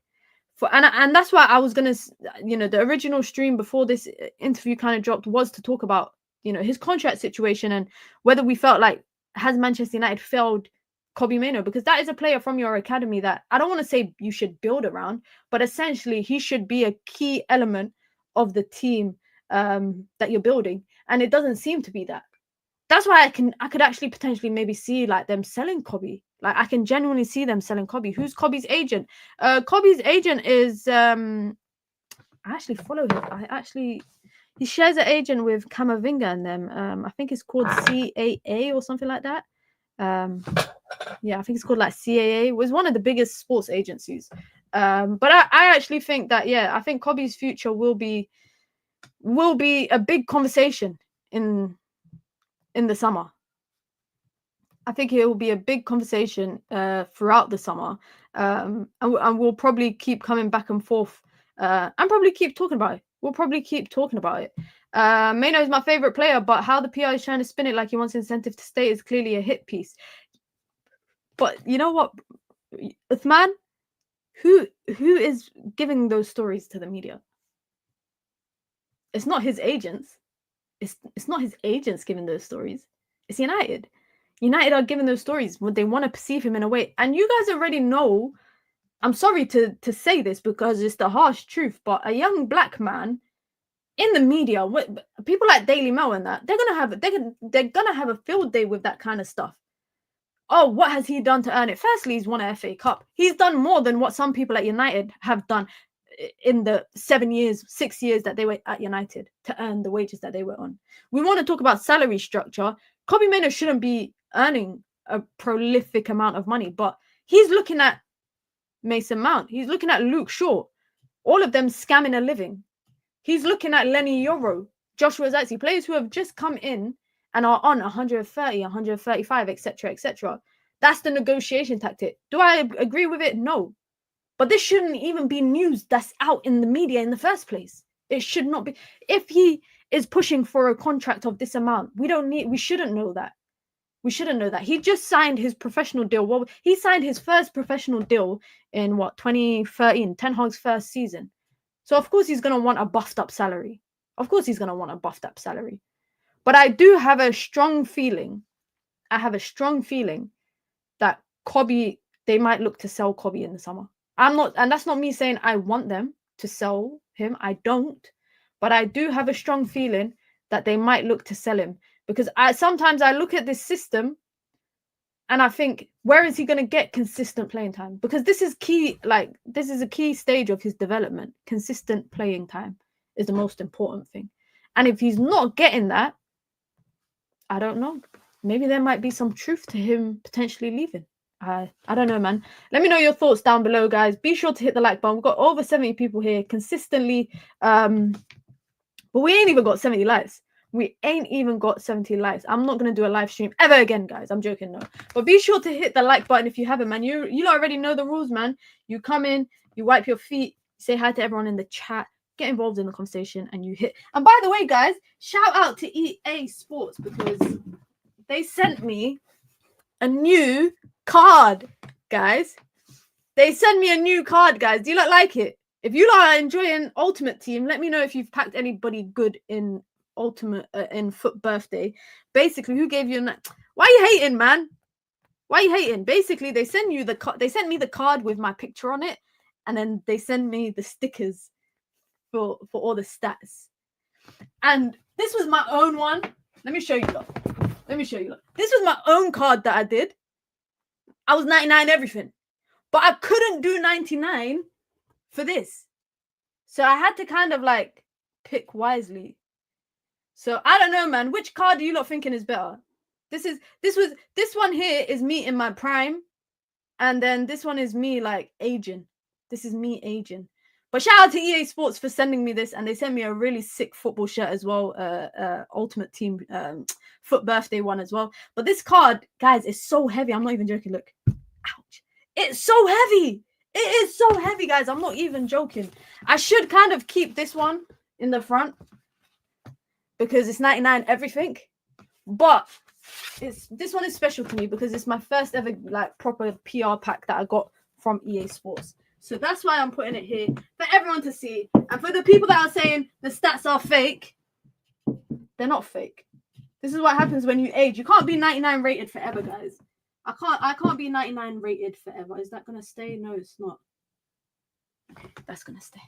And that's why I was going to, the original stream before this interview kind of dropped was to talk about, his contract situation and whether we felt like, has Manchester United failed Kobbie Mainoo? Because that is a player from your academy that I don't want to say you should build around, but essentially he should be a key element of the team that you're building. And it doesn't seem to be that. That's why I could actually potentially maybe see like them selling Kobbie. Like I can genuinely see them selling Kobbie. Who's Kobbie's agent? Kobbie's agent is I actually follow him. He shares an agent with Camavinga and them. I think it's called CAA or something like that. Yeah, I think it's called like CAA. It was one of the biggest sports agencies. But I actually think that, I think Kobbie's future will be a big conversation in the summer. I think it will be a big conversation throughout the summer. And we'll probably keep coming back and forth and probably keep talking about it. We'll probably keep talking about it. Mainoo is my favorite player, but how the PR is trying to spin it like he wants incentive to stay is clearly a hit piece. But you know what, Uthman, who is giving those stories to the media? It's not his agents. It's not his agents giving those stories. It's United. United are giving those stories when they want to perceive him in a way. And you guys already know, I'm sorry to say this because it's the harsh truth, but a young black man in the media, people like Daily Mail and that, they're gonna have a field day with that kind of stuff. Oh, what has he done to earn it? Firstly, he's won an FA Cup. He's done more than what some people at United have done in the 6 years that they were at United to earn the wages that they were on. We want to talk about salary structure. Kobbie Mainoo shouldn't be earning a prolific amount of money, but he's looking at Mason Mount. He's looking at Luke Shaw. All of them scamming a living. He's looking at Lenny Yoro, Joshua Zirkzee, players who have just come in and are on 130, 135, etc., etc. That's the negotiation tactic. Do I agree with it? No. But this shouldn't even be news that's out in the media in the first place. It should not be. If he is pushing for a contract of this amount, we shouldn't know that. We shouldn't know that. He just signed his professional deal. Well, he signed his first professional deal in 2013, Ten Hag's first season. So of course he's going to want a buffed up salary. Of course he's going to want a buffed up salary. But I do have a strong feeling. That Kobbie, they might look to sell Kobbie in the summer. And that's not me saying I want them to sell him. I don't. But I do have a strong feeling that they might look to sell him. Because sometimes I look at this system and I think, where is he going to get consistent playing time? Because this is key. Like, this is a key stage of his development. Consistent playing time is the most important thing. And if he's not getting that, I don't know. Maybe there might be some truth to him potentially leaving. I don't know, man. Let me know your thoughts down below, guys. Be sure to hit the like button. We've got over 70 people here consistently. But we ain't even got 70 likes. We ain't even got 70 likes. I'm not going to do a live stream ever again, guys. I'm joking, no. But be sure to hit the like button if you haven't, man. You already know the rules, man. You come in, you wipe your feet, say hi to everyone in the chat, get involved in the conversation and you hit. And by the way, guys, shout out to EA Sports because they sent me a new card, guys. They sent me a new card, guys. Do you like it? If you are enjoying Ultimate Team, let me know if you've packed anybody good in Ultimate in Foot Birthday. Basically, who gave you why are you hating, man? Why are you hating? Basically, they sent me the card with my picture on it, and then they send me the stickers for all the stats. And this was my own one. Let me show you. This was my own card that I did. I was 99 everything, but I couldn't do 99 for this. So I had to kind of like pick wisely. So I don't know, man. Which card do you lot thinking is better? This one here is me in my prime, and then this one is me like aging. This is me aging. But shout out to EA Sports for sending me this, and they sent me a really sick football shirt as well, Ultimate Team Foot Birthday one as well. But this card, guys, is so heavy. I'm not even joking. Look, ouch! It's so heavy. It is so heavy, guys. I'm not even joking. I should kind of keep this one in the front because it's 99 everything. But this one is special to me because it's my first ever like proper PR pack that I got from EA Sports. So that's why I'm putting it here for everyone to see. And for the people that are saying the stats are fake, they're not fake. This is what happens when you age. You can't be 99 rated forever, guys. I can't be 99 rated forever. Is that gonna stay? No, it's not. That's gonna stay.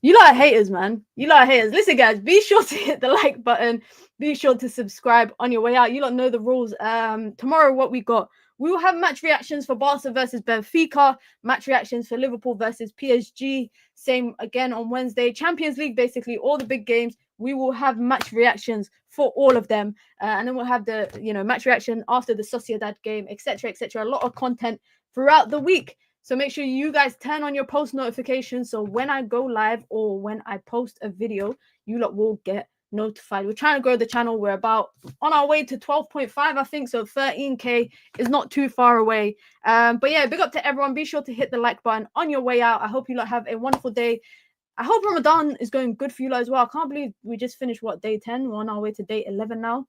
You lot are haters, man. You lot are haters. Listen, guys, be sure to hit the like button. Be sure to subscribe on your way out. You lot know the rules. Tomorrow, what we got? We will have match reactions for Barca versus Benfica, match reactions for Liverpool versus PSG. Same again on Wednesday. Champions League, basically all the big games. We will have match reactions for all of them. And then we'll have the, match reaction after the Sociedad game, etc., etc. A lot of content throughout the week. So make sure you guys turn on your post notifications. So when I go live or when I post a video, you lot will get notified. We're trying to grow the channel. We're about on our way to 12.5, I think. So 13K is not too far away. But yeah, big up to everyone. Be sure to hit the like button on your way out. I hope you lot have a wonderful day. I hope Ramadan is going good for you lot as well. I can't believe we just finished, day 10? We're on our way to day 11 now.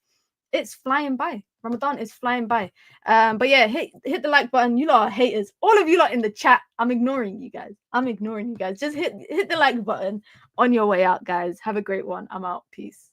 It's flying by. Ramadan is flying by. But yeah, hit the like button. You lot are haters. All of you lot in the chat, I'm ignoring you guys. Just hit the like button on your way out, guys. Have a great one. I'm out. Peace.